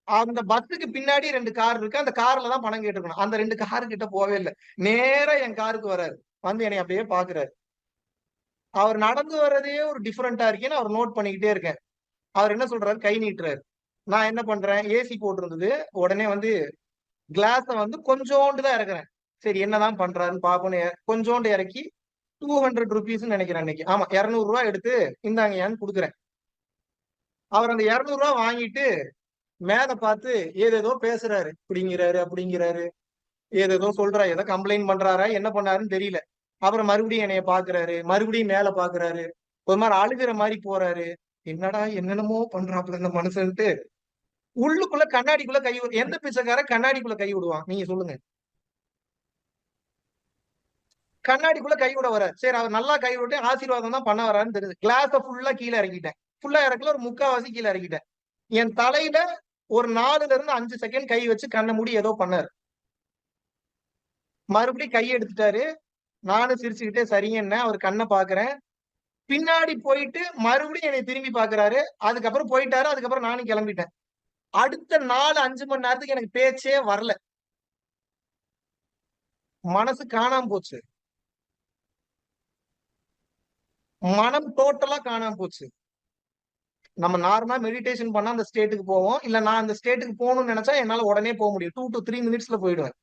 அந்த பஸ்ஸுக்கு பின்னாடி 2 கார் இருக்கு. அந்த கார்ல தான் பணம் கேட்டுருக்கணும். அந்த 2 கார் கிட்ட போவே இல்ல. நேரா என் காருக்கு வராரு. வந்து என்னைய அப்படியே பாக்குறாரு. அவர் நடந்து வர்றதே ஒரு டிஃபரெண்டா இருக்கேன்னு அவர் நோட் பண்ணிக்கிட்டே இருக்கேன். அவர் என்ன சொல்றாரு? கை நீட்டுறாரு. நான் என்ன பண்றேன்? ஏசி போட்டிருந்தது. உடனே வந்து கிளாஸ வந்து கொஞ்சோண்டு தான் இறக்குறேன். சரி என்னதான் பண்றாருன்னு பாப்போம்ன்னு கொஞ்சோண்டு இறக்கி ₹200 நினைக்கிறேன் அன்னைக்கு. ஆமா ₹200 எடுத்து இந்தாங்கய்யான்னு குடுக்குறேன். அவர் அந்த ₹200 வாங்கிட்டு மேல பார்த்து ஏதேதோ பேசுறாரு. இப்படிங்கிறாரு, அப்படிங்கிறாரு. ஏதேதோ சொல்றாரு. ஏதோ கம்ப்ளைண்ட் பண்றாரா? என்ன பண்ணாருன்னு தெரியல. அப்புறம் மறுபடியும் என்னைய பாக்குறாரு. மறுபடியும் மேல பாக்குறாரு. ஒரு மாரி அழுகுற மாரி போறாரு. என்னடா என்னென்னமோ பண்றாப்புல இந்த மனுஷன்ட்டு உள்ளுக்குள்ள கண்ணாடிக்குள்ள எந்த பிச்சைக்காரன் கண்ணாடிக்குள்ள கை விடுவான்? நீங்க சொல்லுங்க. கண்ணாடிக்குள்ள கை விட வர்றாரு. சரி அவர் நல்லா கை விட்டு ஆசீர்வாதம் தான் பண்ண வர்றாருன்னு தெரியுது. கிளாஸ ஃபுல்லா கீழ இறக்கிட்டேன். ஃபுல்லா இறக்கல ஒரு 3/4 கீழ இறக்கிட்டேன். என் தலையில ஒரு 4ல இருந்து 5 செகண்ட் கை வச்சு கண்ண மூடி ஏதோ பண்ணாரு. மறுபடியும் கைய எடுத்துட்டாரு. நானும் சிரிச்சுக்கிட்டே சரிங்கன்னேன். அவர் கண்ண பாக்குறேன். பின்னாடி போயிட்டு மறுபடியும் என்னைய திரும்பி பாக்குறாரு. அதுக்கப்புறம் போயிட்டாரு. அதுக்கப்புறம் நானும் கிளம்பிட்டேன். அடுத்த 4, 5 மணி நேரத்துக்கு எனக்கு பேச்சே வரல. மனசு காணாம போச்சு. மனம் டோட்டலா காணாம போச்சு. நம்ம நார்மலா மெடிடேஷன் பண்ணா அந்த ஸ்டேட்டுக்கு போவோம். இல்ல நான் அந்த ஸ்டேட்டுக்கு போணும்னு நெனச்சா என்னால உடனே போ முடியும். 2 to 3 மினிட்ஸ்ல போயிடுவேன்.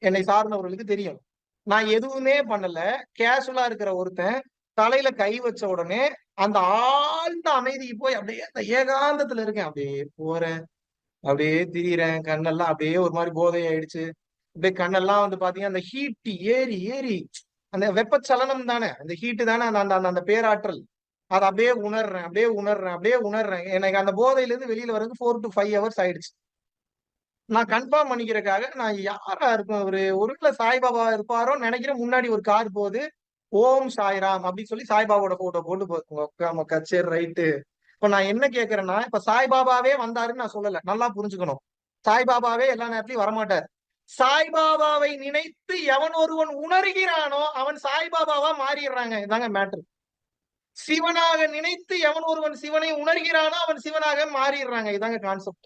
என்னை சார்ந்தவர்களுக்கு தெரியும். நான் எதுவுமே பண்ணல. கேஷுவலா இருக்கிற ஒருத்தன் தலையில கை வச்ச உடனே அந்த ஆழ்ந்த அமைதிக்கு போய் அப்படியே அந்த ஏகாந்தத்துல இருக்கேன். அப்படியே போறேன். அப்படியே திரியிறேன். கண்ணெல்லாம் அப்படியே ஒரு மாரி போதை ஆயிடுச்சு. அப்படியே கண்ணெல்லாம் வந்து பாத்தீங்கன்னா, அந்த ஹீட் ஏறி, ஏறி அந்த வெப்பச்சலனம் தானே. அந்த ஹீட் தானே அந்த அந்த அந்த பேராற்றல். அத அப்படியே உணர்றேன், அப்படியே உணர்றேன், அப்படியே உணர்றேன். எனக்கு அந்த போதையிலிருந்து வெளியில வர்றதுக்கு 4 to 5 ஹவர்ஸ் ஆயிடுச்சு. நான் கன்ஃபார்ம் பண்ணிக்கிறதுக்காக நான் யாரா இருக்கும் இவரு? ஒருவேள சாய்பாபா இருப்பாரோன்னு நெனைக்கிறேன். முன்னாடி ஒரு கார் போகுது. ஓம் சாய்ராம் அப்படின்னு சொல்லி சாய்பாபாவோட போட்டோ போட்டு மொக்கா மொக்கா சரி ரைட்டு. இப்ப நான் என்ன கேட்கிறேன்னா, இப்ப சாய்பாபாவே வந்தாருன்னு நான் சொல்லல. நல்லா புரிஞ்சுக்கணும். சாய்பாபாவே எல்லா நேரத்துலயும் வரமாட்டார். சாய்பாபாவை நினைத்து எவன் ஒருவன் உணர்கிறானோ அவன் சாய்பாபாவா மாறிடுறாங்க. இதாங்க மேட்டர். சிவனாக நினைத்து எவன் ஒருவன் சிவனை உணர்கிறானோ அவன் சிவனாக மாறிடுறாங்க. இதாங்க கான்செப்ட்.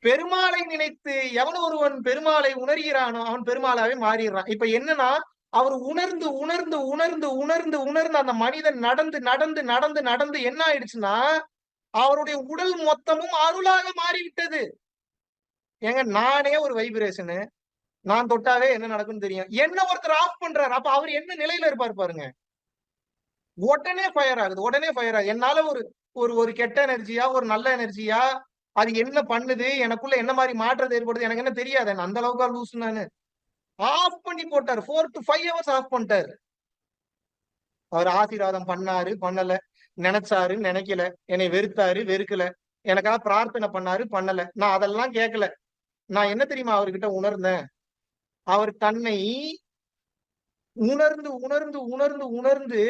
பெருமாளை நினைத்து எவன் ஒருவன் பெருமாளை உணர்கிறானோ அவன் பெருமாளாவே மாறிடுறான். இப்ப என்னன்னா அவர் உணர்ந்து உணர்ந்து உணர்ந்து உணர்ந்து உணர்ந்து அந்த மனிதன் நடந்து நடந்து நடந்து நடந்து என்ன ஆயிடுச்சுன்னா அவருடைய உடல் மொத்தமும் அருளாக மாறிவிட்டது. ஏங்க நானே ஒரு வைப்ரேஷனு. நான் தொட்டாவே என்ன நடக்கும்னு தெரியும். என்ன ஒருத்தர் ஆஃப் பண்றாரு. அப்ப அவர் என்ன நிலையில இருப்பார் பாருங்க. உடனே ஃபயர் ஆகுது. உடனே ஃபயர் ஆகுது. என்னால ஒரு ஒரு ஒரு கெட்ட எனர்ஜியா, ஒரு நல்ல எனர்ஜியா, அது என்ன பண்ணுது? எனக்குள்ள என்ன மாரி மாற்றம் ஏற்படுது? எனக்கு என்ன தெரியாது. அந்த அளவுக்கா லூசு நானு. ஆஃப் பண்ணி போட்டாரு. 4 to 5 ஹவர்ஸ் ஆஃப் பண்ணிட்டாரு. அவர் ஆசீர்வாதம் பண்ணாரு, பண்ணல. நெனச்சாரு, நெனைக்கல. என்னை வெறுத்தாரு, வெறுக்கல. எனக்காக பிரார்த்தனை பண்ணாரு, பண்ணல. நான் அதெல்லாம் கேட்கல. நான் என்ன தெரியுமா அவர்கிட்ட உணர்ந்தேன்? அவர் தன்னை உணர்ந்து, உணர்ந்து, உணர்ந்து, உணர்ந்து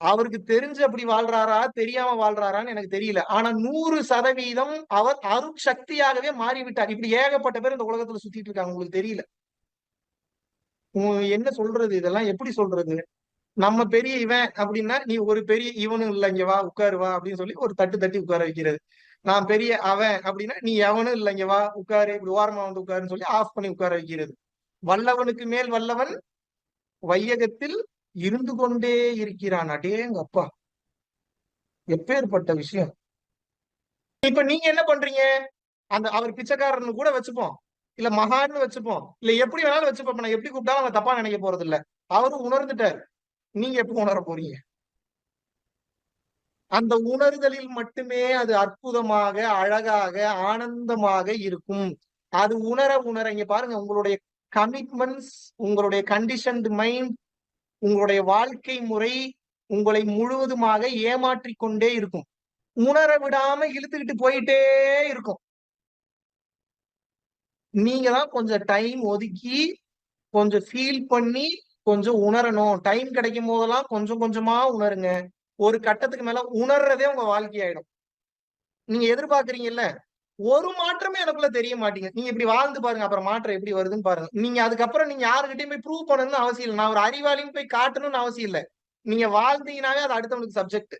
அவருக்கு தெரிஞ்சு அப்படி வாழ்றாரா தெரியாம வாழ்றாரான்னு எனக்கு தெரியல. ஆனா 100% அவர் அருட்சக்தியாகவே மாறிவிட்டார். இப்படி ஏகப்பட்ட பேர் இந்த உலகத்துல சுத்திட்டு இருக்காங்க, உங்களுக்கு தெரியல. என்ன சொல்றது, இதெல்லாம் எப்படி சொல்றது? நம்ம பெரிய இவன் அப்படின்னா நீ ஒரு பெரிய இவனும் இல்ல, இங்க வா உட்காரு வா அப்படின்னு சொல்லி ஒரு தட்டு தட்டி உட்கார வைக்கிறது. நான் பெரிய அவன் அப்படின்னா நீ எவனும் இல்ல, இங்க வா உட்காரு, இப்படி ஓரமா வந்து உட்காருன்னு சொல்லி ஆஃப் பண்ணி உட்கார வைக்கிறது. வல்லவனுக்கு மேல் வல்லவன் வையகத்தில் இருந்து கொண்டே இருக்கிறான். அடேங்க அப்பா, எப்பேற்பட்ட விஷயம். இப்ப நீங்க என்ன பண்றீங்க? அந்த அவர் பிச்சைக்காரன்னு கூட வச்சுப்போம், இல்ல மகான்னு வச்சுப்போம், இல்ல எப்படி வேணாலும் வச்சுப்போம். நான் எப்படி கூப்பிட்டாலும் அவங்க தப்பா நினைக்க போறது இல்ல. அவரும் உணர்ந்துட்டார். நீங்க எப்ப உணர போறீங்க? அந்த உணர்தலில் மட்டுமே அது அற்புதமாக, அழகாக, ஆனந்தமாக இருக்கும். அது உணர உணர இங்க பாருங்க, உங்களுடைய கமிட்மெண்ட்ஸ், உங்களுடைய கண்டிஷன்டு மைண்ட், உங்களுடைய வாழ்க்கை முறை உங்களை முழுவதுமாக ஏமாற்றிக் கொண்டே இருக்கும். உணர விடாம இழுத்துக்கிட்டு போயிட்டே இருக்கும். நீங்க தான் கொஞ்சம் டைம் ஒதுக்கி, கொஞ்சம் ஃபீல் பண்ணி, கொஞ்சம் உணரணும். டைம் கிடைக்கும் போதெல்லாம் கொஞ்சம் கொஞ்சமா உணருங்க. ஒரு கட்டத்துக்கு மேல உணர்றதே உங்க வாழ்க்கையாயிடும். நீங்க எதிர்பார்க்கறீங்கல்ல, ஒரு மாற்றமே எனக்குள்ள தெரிய மாட்டேங்குது. நீங்க இப்படி வாழ்ந்து பாருங்க. அப்புறம் மாற்றம் எப்படி வருதுன்னு பாருங்க. நீங்க அதுக்கப்புறம் நீங்க யாருகிட்டயும் போய் ப்ரூவ் பண்ணணும்னு அவசியம் இல்ல. நான் ஒரு அறிவாளின்னு போய் காட்டணும்னு அவசியம் இல்ல. நீங்க வாழ்ந்தீங்கன்னாவே அது அடுத்தவனுக்கு சப்ஜெக்ட்.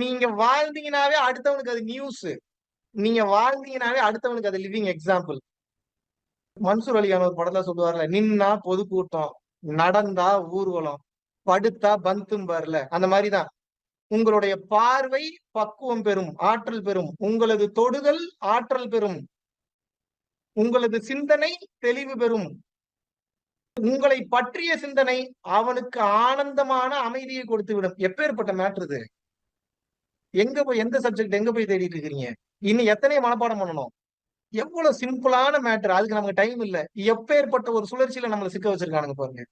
நீங்க வாழ்ந்தீங்கன்னாவே அடுத்தவனுக்கு அது நியூஸ். நீங்க வாழ்ந்தீங்கன்னாவே அடுத்தவனுக்கு அது லிவிங் எக்ஸாம்பிள். மன்சூர் அலிகான் ஒரு படத்துல சொல்லுவார்ல, நின்னா பொதுக்கூட்டம், நடந்தா ஊர்வலம், படுத்தா பந்தும்பார்ல, அந்த மாதிரிதான். உங்களுடைய பார்வை பக்குவம் பெறும், ஆற்றல் பெறும். உங்களது தொடுதல் ஆற்றல் பெறும். உங்களது சிந்தனை தெளிவு பெறும். உங்களை பற்றிய சிந்தனை அவனுக்கு ஆனந்தமான அமைதியை கொடுத்து விடும். எப்பேற்பட்ட மேட்ரு இது! எங்க போய் எந்த சப்ஜெக்ட் எங்க போய் தேடிட்டு இருக்கிறீங்க? இன்னும் எத்தனை மனப்பாடம் பண்ணணும்? எவ்வளவு சிம்பிளான மேட்டர். அதுக்கு நமக்கு டைம் இல்ல. எப்பேற்பட்ட ஒரு சுழற்சியில நம்மளை சிக்க வச்சிருக்கானுங்க பாருங்க.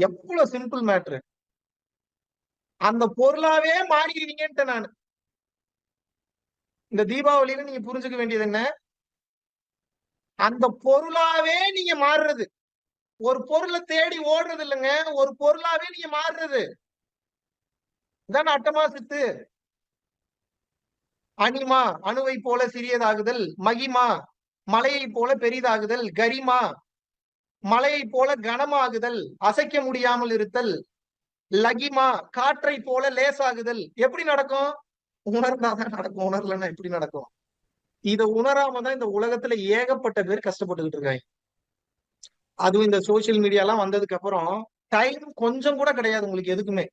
எவ்வளவு சிம்பிள் மேட்ரு. அந்த பொருளாவே மாறிடுவீங்கன்ட்டு நான். இந்த தீபாவளியில நீங்க புரிஞ்சுக்க வேண்டியது என்ன? அந்த பொருளாவே நீங்க மாறுறது. ஒரு பொருளை தேடி ஓடுறது இல்லைங்க, ஒரு பொருளாவே நீங்க மாறுறது. இதான் அட்டமா சித்து. அனிமா அணுவை போல சிறியதாகுதல், மகிமா மலையை போல பெரிதாகுதல், கரிமா மலையை போல கனமாகுதல், அசைக்க முடியாமல் இருத்தல், லகிமா காற்றை போல லேசாகுதல். எப்படி நடக்கும்? உணர்ந்தாதான் நடக்கும். உணரலன்னா எப்படி நடக்கும்? இதை உணராம தான் இந்த உலகத்துல ஏகப்பட்ட பேர் கஷ்டப்பட்டுக்கிட்டு இருக்காங்க. அதுவும் இந்த சோசியல் மீடியா எல்லாம் வந்ததுக்கு அப்புறம் டைம் கொஞ்சம் கூட கிடையாது உங்களுக்கு எதுக்குமே.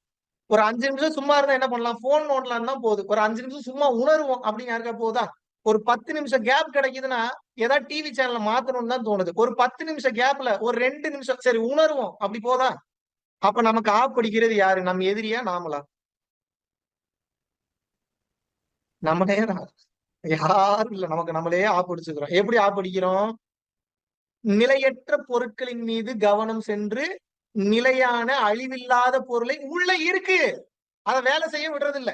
ஒரு 5 நிமிஷம் சும்மா இருந்தா என்ன பண்ணலாம்? போன் நோண்டலாம் தான் போகுது. ஒரு 5 நிமிஷம் சும்மா உணர்வோம் அப்படின்னு யாருக்கா போதா? ஒரு 10 நிமிஷம் கேப் கிடைக்குதுன்னா ஏதாவது டிவி சேனல்ல மாத்தணும்னு தான் தோணுது. ஒரு 10 நிமிஷம் கேப்ல ஒரு 2 நிமிஷம் சரி உணர்வோம், அப்படி போதா? அப்ப நமக்கு ஆப் அடிக்கிறது யாரு? நம்ம எதிரியா நாமளா? நம்மளே தான். யாரும் இல்ல, நமக்கு நம்மளே ஆப் அடிச்சுக்கிறோம். எப்படி ஆப் அடிக்கிறோம்? நிலையற்ற பொருட்களின் மீது கவனம் சென்று நிலையான அழிவில்லாத பொருளை உள்ள இருக்கு, அதை வேலை செய்ய விடுறது இல்ல,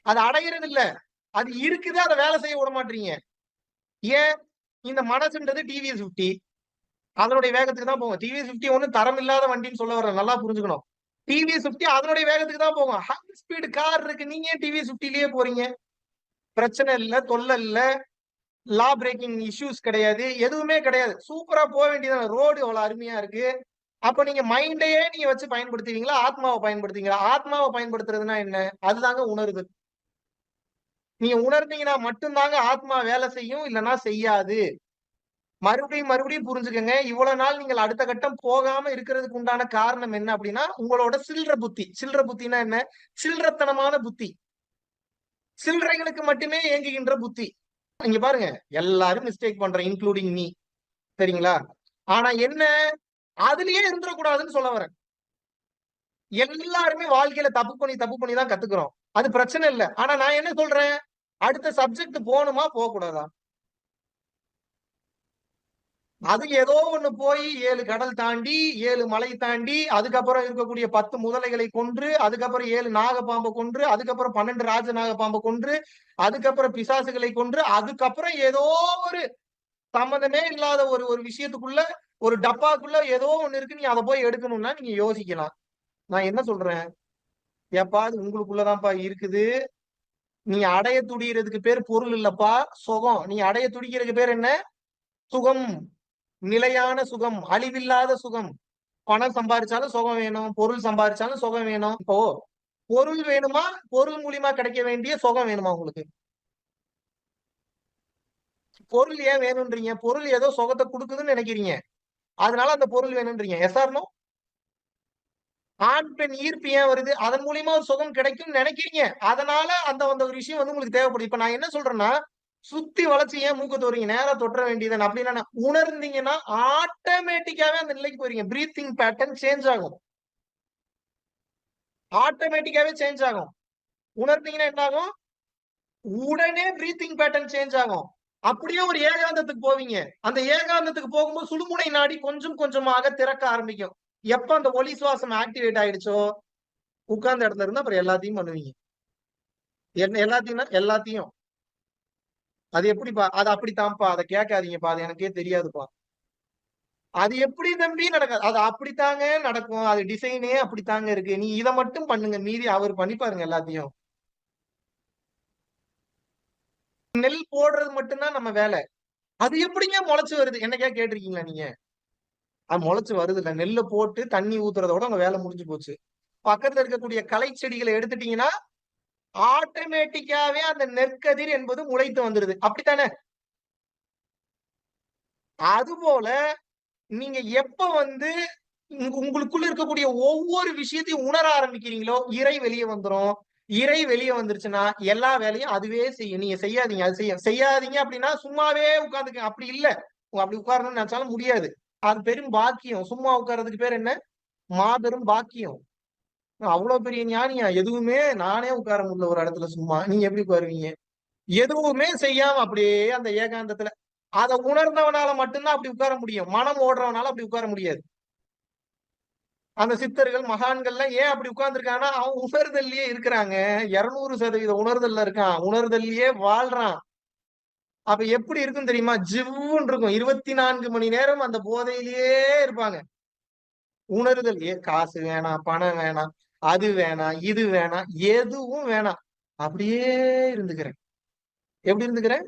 அதை அடையிறது இல்ல. அது இருக்குது, அதை வேலை செய்ய விட மாட்டீங்க. ஏன்? இந்த மனசுன்றது டிவிஎஸ் 50, அதனுடைய வேகத்துக்கு தான் போகும். டிவிஎஸ் 50 ஒன்னும் தரம் இல்லாத வண்டின்னு சொல்ல வர, நல்லா புரிஞ்சுக்கணும். டிவிஎஸ் 50 அதனுடைய வேகத்துக்கு தான் போகும். ஹை ஸ்பீடு கார் இருக்கு, நீங்க ஏன் டிவிஎஸ் 50லயே போறீங்க? பிரச்சனை இல்ல, தொல்லை இல்ல, லா பிரேக்கிங் இஷ்யூஸ் கிடையாது, எதுவுமே கிடையாது. சூப்பரா போக வேண்டியது. ரோடு அவ்வளவு அருமையா இருக்கு. அப்ப நீங்க மைண்டையே நீங்க வச்சு பயன்படுத்துவீங்களா, ஆத்மாவை பயன்படுத்துவீங்களா? ஆத்மாவை பயன்படுத்துறதுன்னா என்ன? அதுதாங்க உணருது. நீங்க உணர்ந்தீங்கன்னா மட்டும்தாங்க ஆத்மா வேலை செய்யும், இல்லைன்னா செய்யாது. மறுபடியும் மறுபடியும் புரிஞ்சுக்கங்க. இவ்வளவு நாள் நீங்கள் அடுத்த கட்டம் போகாம இருக்கிறதுக்கு உண்டான காரணம் என்ன அப்படின்னா, உங்களோட சில்லற புத்தி. சில்லற புத்தினா என்ன? சில்லறத்தனமான புத்தி. சில்லறைகளுக்கு மட்டுமே இயங்குகின்ற புத்தி. இங்க பாருங்க, எல்லாரும் மிஸ்டேக் பண்றோம், இன்க்ளூடிங் மீ. சரிங்களா? ஆனா என்ன? அதுலயே இருந்துடக்கூடாதுன்னு சொல்ல வரேன். எல்லாருமே வாழ்க்கையில தப்பு பண்ணி தான் கத்துக்கிறோம். அது பிரச்சனை இல்ல. ஆனா நான் என்ன சொல்றேன்? அடுத்த சப்ஜெக்ட் போணுமா, போகக்கூடாதா? அது ஏதோ ஒண்ணு போய் 7 கடல் தாண்டி, 7 மலை தாண்டி, அதுக்கப்புறம் இருக்கக்கூடிய 10 முதலைகளை கொன்று, அதுக்கப்புறம் 7 நாகப்பாம்பை கொன்று, அதுக்கப்புறம் 12 ராஜ நாகப்பாம்பை கொன்று, அதுக்கப்புறம் பிசாசுகளை கொன்று, அதுக்கப்புறம் ஏதோ ஒரு சம்மந்தமே இல்லாத ஒரு ஒரு விஷயத்துக்குள்ள, ஒரு டப்பாக்குள்ள ஏதோ ஒண்ணு இருக்கு, நீங்க அதை போய் எடுக்கணும்னா நீங்க யோசிக்கலாம். நான் என்ன சொல்றேன்? ஏப்பா அது உங்களுக்குள்ளதான்ப்பா இருக்குது. நீ அடைய துடிக்கிறதுக்கு பேர் பொருள் இல்லப்பா, சுகம். நீ அடைய துடிக்கிறதுக்கு பேர் என்ன? சுகம். நிலையான சுகம், அழிவில்லாத சுகம். பணம் சம்பாதிச்சாலும் சுகம் வேணும், பொருள் சம்பாதிச்சாலும் சுகம் வேணும். இப்போ பொருள் வேணுமா? பொருள் மூலியமா கிடைக்க வேண்டிய சுகம் வேணுமா உங்களுக்கு? பொருள் ஏன் வேணும்ன்றீங்க? பொருள் ஏதோ சுகத்தை கொடுக்குதுன்னு நினைக்கிறீங்க. அதனால அந்த பொருள் வேணும்ன்றீங்க. S or no? ஆண் பெண் ஈர்ப்பு ஏன் வருது? அதன் மூலியமா ஒரு சுகம் கிடைக்கும்னு நினைக்கிறீங்க. அதனால அந்த அந்த ஒரு விஷயம் வந்து உங்களுக்கு தேவைப்படுது. இப்ப நான் என்ன சொல்றேன்னா, சுத்தி வளைச்சு ஏன் மூக்க தொடுறீங்க? நேரா தொட்டுற வேண்டியதுதானே. அப்படின்னா உணர்ந்தீங்கன்னா ஆட்டோமேட்டிக்காவே அந்த நிலைக்கு போயிருவீங்க. பிரீத்திங் பேட்டர்ன் சேஞ்ச் ஆகும். ஆட்டோமேட்டிக்காவே சேஞ்ச் ஆகும். உணர்ந்தீங்கன்னா என்ன ஆகும்? உடனே பிரீத்திங் பேட்டர்ன் சேஞ்ச் ஆகும். அப்படியே ஒரு ஏகாந்தத்துக்கு போவீங்க. அந்த ஏகாந்தத்துக்கு போகும்போது சுழுமுனை நாடி கொஞ்சம் கொஞ்சமாக திறக்க ஆரம்பிக்கும். எப்ப அந்த ஒளி சுவாசம் ஆக்டிவேட் ஆயிடுச்சோ, உட்கார்ந்த இடத்துல இருந்து அப்புறம் எல்லாத்தையும் பண்ணுவீங்க. என்ன எல்லாத்தையும்னா எல்லாத்தையும். அது எப்படிப்பா? அது அப்படித்தான்ப்பா. அத கேட்காதீங்கப்பா. அது எனக்கே தெரியாதுப்பா. அது எப்படி தம்பி நடக்காது? அது அப்படித்தாங்க நடக்கும். அது டிசைனே அப்படித்தாங்க இருக்கு. நீ இத மட்டும் பண்ணுங்க. மீதி அவர் பண்ணிப்பாருங்க எல்லாத்தையும். நெல் போடுறது மட்டும் தான் நம்ம வேல. அது எப்படிங்க முளைச்சு வருது? என்னைக்கா கேட்டிருக்கீங்களா நீங்க? அது முளைச்சு வருதுல்ல. நெல்ல போட்டு தண்ணி ஊத்துறதோட உங்க வேலை முடிஞ்சு போச்சு. பக்கத்துல இருக்கக்கூடிய களை செடிகளை எடுத்துட்டீங்கன்னா, ஆட்டோமேட்டிக்காவே அந்த நெற்கதிர் என்பது முளைத்து வந்துருது. அப்படித்தானே? அதுபோல நீங்க எப்ப வந்து உங்களுக்குள்ள இருக்கக்கூடிய ஒவ்வொரு விஷயத்தையும் உணர ஆரம்பிக்கிறீங்களோ, இறை வெளிய வந்துரும். இறை வெளிய வந்துருச்சுன்னா, எல்லா வேலையும் அதுவே செய்யும். நீங்க செய்யாதீங்க. அது செய்யாதீங்க அப்படின்னா, சும்மாவே உட்கார்ந்துக்க அப்படி இல்ல. அப்படி உட்காரணும்னு நெனச்சாலும் முடியாது. அது பெரும் பாக்கியம். சும்மா உட்கார்றதுக்கு பேர் என்ன? மாபெரும் பாக்கியம். அவ்வளோ பெரிய ஞானியா? எதுவுமே நானே உட்கார முடியல ஒரு இடத்துல சும்மா. நீங்க எப்படி உட்காருவீங்க? எதுவுமே செய்யாம அப்படியே அந்த ஏகாந்தத்துல அத உணர்ந்தவனால மட்டும் தான் அப்படி உட்கார முடியும். மனம் ஓடுறவனால அப்படி உட்கார முடியாது. அந்த சித்தர்கள், மகான்கள்லாம் ஏன் அப்படி உட்கார்ந்துருக்காங்கன்னா, அவன் உணர்தல்லயே இருக்கிறாங்க. 200% உணர்தல்ல இருக்கான். உணர்தல்லயே வாழ்றான். அப்ப எப்படி இருக்கும் தெரியுமா? ஜிவ்வுன்னு இருக்கும். 24 மணி நேரம் அந்த போதையிலேயே இருப்பாங்க. உணர்தல் காசு வேணாம், பணம் வேணாம், அது வேணாம், இது வேணாம், எதுவும் வேணாம். அப்படியே இருந்துக்கிறேன். எப்படி இருந்துக்கிறேன்?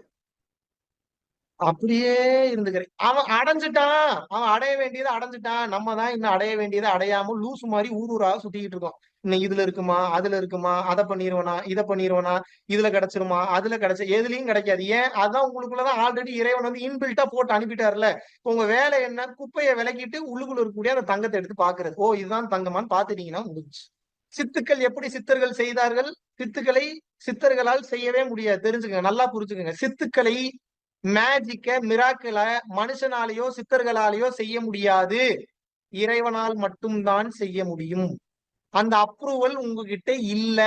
அப்படியே இருந்துக்கிறேன். அவன் அடைஞ்சுட்டான். அவன் அடைய வேண்டியத அடைஞ்சுட்டான். நம்ம தான் இன்னும் அடைய வேண்டியத அடையாம லூசு மாரி ஊர் ஊரா சுத்திக்கிட்டு இருக்கோம். இன்னும் இதுல இருக்குமா? அதுல இருக்குமா? அத பண்ணிருவனா? இத பண்ணிருவனா? இதுல கிடைச்சிருமா? அதுல எதுலயும் கிடைக்காது. ஏன்? அதான் உங்களுக்குள்ள தான் ஆல்ரெடி இறைவன் வந்து இன்பில்ட்டா போட்டு அனுப்பிட்டார்ல. உங்க வேலை என்ன? குப்பைய விலக்கிட்டு உள்ளுக்குள்ள இருக்கக்கூடிய அந்த தங்கத்த எடுத்து பாக்குறது. ஓ! இதுதான் தங்கமான்னு பாத்துட்டீங்கன்னா முடிஞ்சுச்சு. சித்துக்கள் எப்படி சித்தர்கள் செய்தார்கள்? சித்துக்களை சித்தர்களால் செய்யவே முடியாது. தெரிஞ்சுக்கங்க. நல்லா புரிஞ்சுக்கங்க. சித்துக்களை மேஜிக்க, மிராக்கிள மனுஷனாலேயோ, சித்தர்களாலேயோ செய்ய முடியாது. இறைவனால் மட்டும் தான் செய்ய முடியும். அந்த அப்ரூவல் உங்ககிட்ட இல்ல.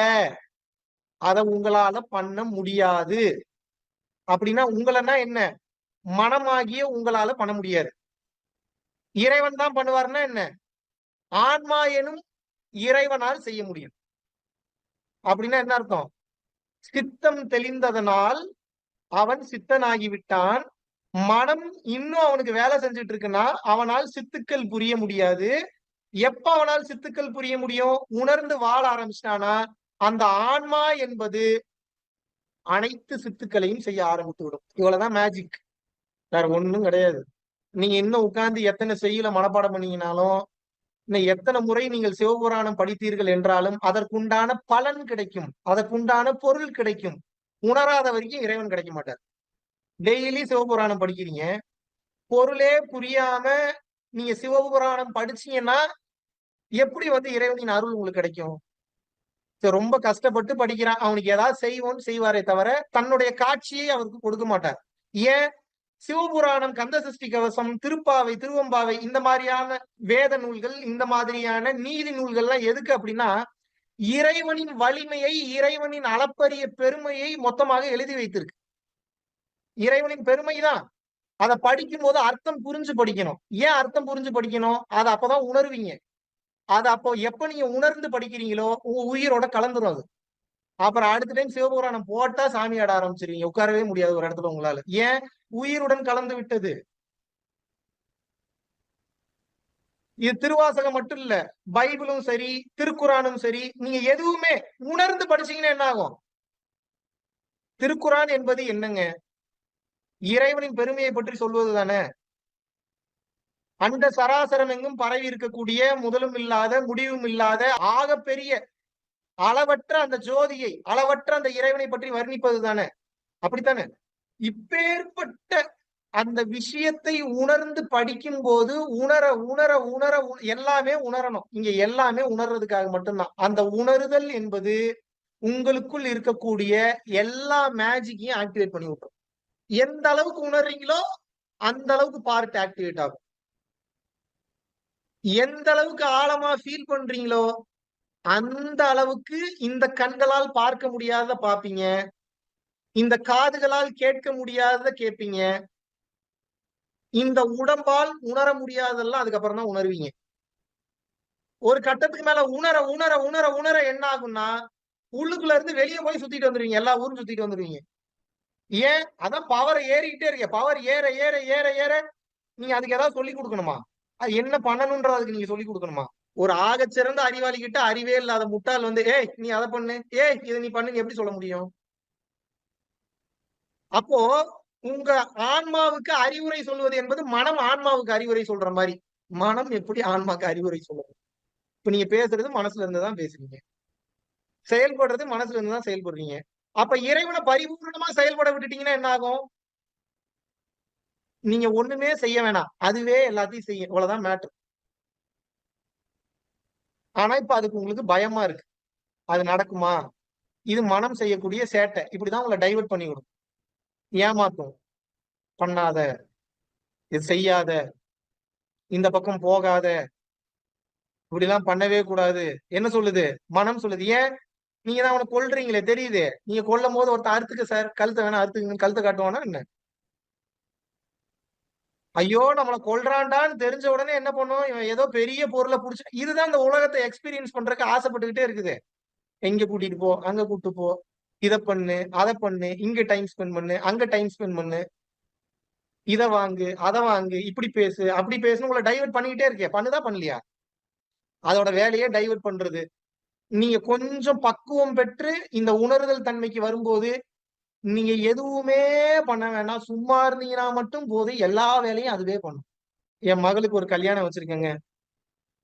அத உங்களால பண்ண முடியாது. அப்படின்னா உங்களன்னா என்ன? மனமாகிய உங்களால பண்ண முடியாது. இறைவன் தான் பண்ணுவார்ன்னா என்ன? ஆன்மா எனும் இறைவனால் செய்ய முடியும். அப்படின்னா என்ன அர்த்தம்? சித்தம் தெளிந்ததனால் அவன் சித்தனாகி விட்டான். மனம் இன்னும் அவனுக்கு வேலை செஞ்சுட்டு இருக்குன்னா, அவனால் சித்துக்கள் புரிய முடியாது. எப்ப அவனால் சித்துக்கள் புரிய முடியும்? உணர்ந்து வாழ ஆரம்பிச்சிட்டானா, அந்த ஆன்மா என்பது அனைத்து சித்துக்களையும் செய்ய ஆரம்பித்து விடும். இவ்வளவுதான் மேஜிக். வேற ஒண்ணும் கிடையாது. நீங்க இன்னும் உட்கார்ந்து எத்தனை செய்யுள மனப்பாடம் பண்ணீங்கனாலும், இன்னும் எத்தனை முறை நீங்கள் சிவபுராணம் படித்தீர்கள் என்றாலும், அதற்குண்டான பலன் கிடைக்கும். அதற்குண்டான பொருள் கிடைக்கும். உணராத வரைக்கும் இறைவன் கிடைக்க மாட்டார். டெய்லி சிவபுராணம் படிக்கிறீங்க. பொருளே புரியாம நீங்க சிவபுராணம் படிச்சீங்கன்னா, எப்படி வந்து இறைவனின் அருள் உங்களுக்கு கிடைக்கும்? ரொம்ப கஷ்டப்பட்டு படிக்கிறான். அவனுக்கு ஏதாவது செய்வோம்னு செய்வாரே தவிர, தன்னுடைய காட்சியை அவருக்கு கொடுக்க மாட்டார். ஏன்? சிவபுராணம், கந்த சஷ்டி கவசம், திருப்பாவை, திருவெம்பாவை இந்த மாதிரியான வேத நூல்கள், இந்த மாதிரியான நீதி நூல்கள்லாம் எதுக்கு அப்படின்னா, இறைவனின் வலிமையை, இறைவனின் அளப்பரிய பெருமையை மொத்தமாக எழுதி வைத்திருக்கு. இறைவனின் பெருமைதான். அத படிக்கும்போது அர்த்தம் புரிஞ்சு படிக்கணும். ஏன் அர்த்தம் புரிஞ்சு படிக்கணும்? அத அப்பதான் உணர்வீங்க. அது அப்போ எப்ப நீங்க உணர்ந்து படிக்கிறீங்களோ, உங்க உயிரோட கலந்துரும் அது. அப்புறம் அடுத்த டைம் சிவபுராணம் போட்டா சாமி ஆட ஆரம்பிச்சிருவீங்க. உட்காரவே முடியாது ஒரு இடத்துல உங்களால. ஏன்? உயிருடன் கலந்து விட்டது. இது திருவாசகம் மட்டும் இல்ல, பைபிளும் சரி, திருக்குறானும் சரி, நீங்க எதுவுமே உணர்ந்து படிச்சீங்கன்னா என்ன ஆகும்? திருக்குறான் என்பது என்னங்க? இறைவனின் பெருமையை பற்றி சொல்வது தானே. அண்ட சராசரம் எங்கும் பரவி இருக்கக்கூடிய முதலும் இல்லாத முடிவும் இல்லாத ஆகப்பெரிய அளவற்ற அந்த ஜோதியை, அளவற்ற அந்த இறைவனை பற்றி வர்ணிப்பது தானே. அப்படித்தானே? இப்பேற்பட்ட அந்த விஷயத்தை உணர்ந்து படிக்கும் போது உணர உணர உணர எல்லாமே உணரணும். இங்க எல்லாமே உணர்றதுக்காக மட்டும்தான். அந்த உணருதல் என்பது உங்களுக்குள் இருக்கக்கூடிய எல்லா மேஜிக்கையும் ஆக்டிவேட் பண்ணி விட்டுரும். எந்த அளவுக்கு உணர்றீங்களோ அந்த அளவுக்கு பார்ட் ஆக்டிவேட் ஆகும். எந்த அளவுக்கு ஆழமா ஃபீல் பண்றீங்களோ அந்த அளவுக்கு இந்த கண்களால் பார்க்க முடியாதத பார்ப்பீங்க. இந்த காதுகளால் கேட்க முடியாதத கேட்பீங்க. இந்த உடம்பால் உணர முடியாததெல்லாம் அதுக்கப்புறம் தான் உணர்வீங்க. ஒரு கட்டத்துக்கு மேல உணர உணர உணர உணர என்ன ஆகும்னா, உள்ளுக்குள்ள இருந்து வெளிய போய் சுத்திட்டு வந்துருவீங்க. எல்லா ஊரும் சுத்திட்டு வந்துருவீங்க. ஏன்? அதான் பவர் ஏறிக்கிட்டே இருக்கு. பவர் ஏற ஏற ஏற ஏற நீங்க அதுக்கு ஏதாவது சொல்லிக் குடுக்கணுமா? அது என்ன பண்ணணும்ன்றத அதுக்கு நீங்க சொல்லிக் குடுக்கணுமா? ஒரு ஆகச்சிறந்த அறிவாளி கிட்ட அறிவே இல்லாத முட்டாள் வந்து, "ஏய் நீ அத பண்ணு. ஏய் இத நீ பண்ணுன்னு" எப்படி சொல்ல முடியும்? அப்போ உங்க ஆன்மாவுக்கு அறிவுரை சொல்வது என்பது மனம் ஆன்மாவுக்கு அறிவுரை சொல்ற மாரி. மனம் எப்படி ஆன்மாக்கு அறிவுரை சொல்லும்? இப்ப நீங்க பேசுறது மனசுல இருந்து தான் பேசுறீங்க. செயல்படுறது மனசுல இருந்து தான் செயல்படுறீங்க. அப்ப இறைவன பரிபூரணமா செயல்பட விட்டுட்டீங்கன்னா என்ன ஆகும்? நீங்க ஒண்ணுமே செய்ய வேணாம். அதுவே எல்லாத்தையும் செய்யும். இவ்வளவுதான் மேட்டர். ஆனா இப்ப அதுக்கு உங்களுக்கு பயமா இருக்கு. அது நடக்குமா? இது மனம் செய்யக்கூடிய சேட்டை. இப்படிதான் உங்கள டைவர்ட் பண்ணி விடும். ஏமாத்தும். பண்ணாத, இது செய்யாத, இந்த பக்கம் போகாத, இப்படிலாம் பண்ணவே கூடாது. என்ன சொல்லுது? மனம் சொல்லுது. ஏன்? நீங்க தான் அவன கொல்றீங்களே தெரியுதே. நீங்க கொல்லும்போது ஒருத்தன் அறுத்துக்க சார். கழுத்த வேணா அறுத்துக்கங்கன்னு கழுத்த காட்டுவானா என்ன? ஐயோ! நம்மள கொல்றான்டான்னு தெரிஞ்ச உடனே என்ன பண்ணும்? இவன் ஏதோ பெரிய பொருள புடிச்சு இதுதான் இந்த உலகத்த எக்ஸ்பீரியன்ஸ் பண்றதுக்கு ஆசைப்பட்டுக்கிட்டே இருக்குது. இங்க கூட்டிட்டு போ, அங்க கூட்டு போ. இத பண்ணு, அத பண்ணு, இங்க டைம் ஸ்பெண்ட் பண்ணு, அங்க டைம் ஸ்பெண்ட் பண்ணு. இத வாங்கு, அத வாங்கு, இப்படி பேசு, அப்படி பேசுன்னு உங்கள டைவர்ட் பண்ணிக்கிட்டே இருக்கே. பண்ணுதா? பண்ணலையா? அதோட வேலையே டைவர்ட் பண்றது. நீங்க கொஞ்சம் பக்குவம் பெற்று இந்த உணர்தல் தன்மைக்கு வரும்போது, நீங்க எதுவுமே பண்ண வேண்டாம். சும்மா இருந்தீங்கன்னா மட்டும் போதும். எல்லா வேலையும் அதுவே பண்ணும். என் மகளுக்கு ஒரு கல்யாணம் வச்சிருக்கேங்க.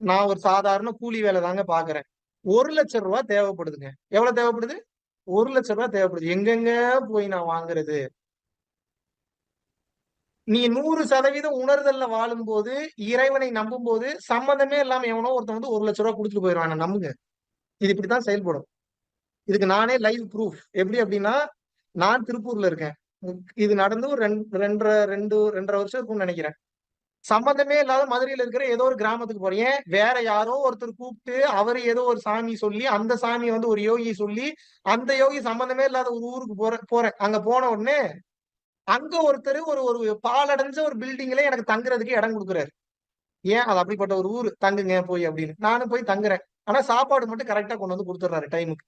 நான் ஒரு சாதாரண கூலி வேலை தாங்க பாக்குறேன். ரூ. 1,00,000 தேவைப்படுதுங்க. எவ்வளவு தேவைப்படுது? ரூ. 1,00,000 தேவைப்படுது. எங்கெங்க போய் நான் வாங்குறது? நீ 100% உணர்தல்ல வாழும்போது, இறைவனை நம்பும்போது, சம்மந்தமே இல்லாம எவனோ ஒருத்தன் வந்து ரூ. 1,00,000 குடுத்துட்டு போயிருவான். என்ன நம்புங்க. இது இப்படித்தான் செயல்படும். இதுக்கு நானே லைவ் ப்ரூஃப். எப்படி அப்படின்னா, நான் திருப்பூர்ல இருக்கேன். இது நடந்து ஒரு 2 வருஷம் இருக்கும்னு நெனைக்கிறேன். சம்பந்தமே இல்லாத மதுரையில இருக்கிற ஏதோ ஒரு கிராமத்துக்கு போறேன். ஏன் வேற யாரோ ஒருத்தர் கூப்பிட்டு, அவரு ஏதோ ஒரு சாமி சொல்லி, அந்த சாமி வந்து ஒரு யோகி சொல்லி, அந்த யோகி சம்பந்தமே இல்லாத ஒரு ஊருக்கு போறேன். அங்க போன உடனே, அங்க ஒருத்தரு ஒரு ஒரு பாழடைஞ்ச ஒரு பில்டிங்ல எனக்கு தங்குறதுக்கு இடம் குடுக்குறாரு. ஏன் அது அப்படிப்பட்ட ஒரு ஊரு. தங்குங்க போய் அப்படின்னு. நானும் போய் தங்குறேன். ஆனா சாப்பாடு மட்டும் கரெக்ட்டா கொண்டு வந்து குடுத்துடுறாரு டைமுக்கு.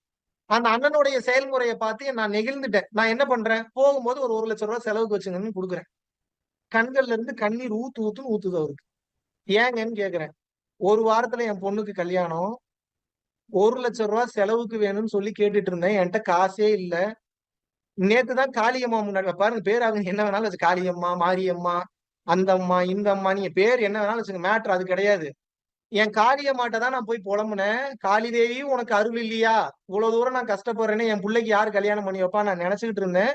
அந்த அண்ணனுடைய செயல்முறைய பார்த்து நான் நெகிழ்ந்துட்டேன். நான் என்ன பண்றேன், போகும்போது ஒரு ரூ. 1,00,000 செலவுக்கு வச்சுங்கன்னு குடுக்குறேன். கண்கள்ல இருந்து கண்ணீர் ஊத்துன்னு ஊத்துது அவருக்கு. ஏங்கன்னு கேட்கிறேன். ஒரு வாரத்துல என் பொண்ணுக்கு கல்யாணம். ரூ. 1,00,000 செலவுக்கு வேணும்னு சொல்லி கேட்டுட்டு இருந்தேன். என்ட்ட காசே இல்ல. நேத்து தான் காளியம்மா முன்னாடி பாருங்க பேர் அவங்க என்ன வேணாலும் வச்சு காளியம்மா, மாரியம்மா, அந்த அம்மா, இந்த அம்மா நீங்க பேர் என்ன வேணாலும் வச்சுங்க. மேட்டர் அது கிடையாது. என் காளியம்மாட்ட தான் நான் போய் புலம்புனேன். "காளி தேவி உனக்கு அருள் இல்லையா? இவ்வளவு தூரம் நான் கஷ்டப்படுறேனே, என் புள்ளைக்கு யாரு கல்யாணம் பண்ணி வைப்பா?" நான் நெனச்சுக்கிட்டு இருந்தேன்.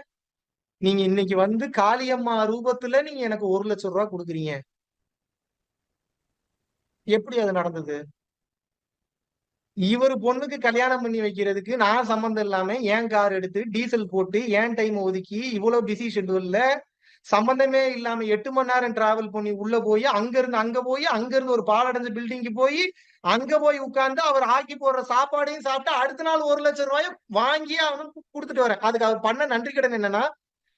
நீங்க இன்னைக்கு வந்து காளியம்மா ரூபத்துல நீங்க எனக்கு ரூ. 1,00,000 குடுக்குறீங்க. எப்படி அது நடந்தது? இவரு பொண்ணுக்கு கல்யாணம் பண்ணி வைக்கிறதுக்கு நான் சம்மந்தம் இல்லாம என் கார் எடுத்து டீசல் போட்டு என் டைம் ஒதுக்கி இவ்வளவு பிஸி ஷெட்யூல்ல சம்பந்தமே இல்லாம 8 மணி நேரம் டிராவல் பண்ணி உள்ள போய் அங்க இருந்து ஒரு பாழடைஞ்ச பில்டிங்க்கு போய் அங்க போய் உட்கார்ந்து அவர் ஆக்கி போடுற சாப்பாடையும் சாப்பிட்டு அடுத்த நாள் 1,00,000 வாங்கி அவனுக்கு குடுத்துட்டு வரேன். அதுக்கு அவர் பண்ண நன்றி கடன் என்னன்னா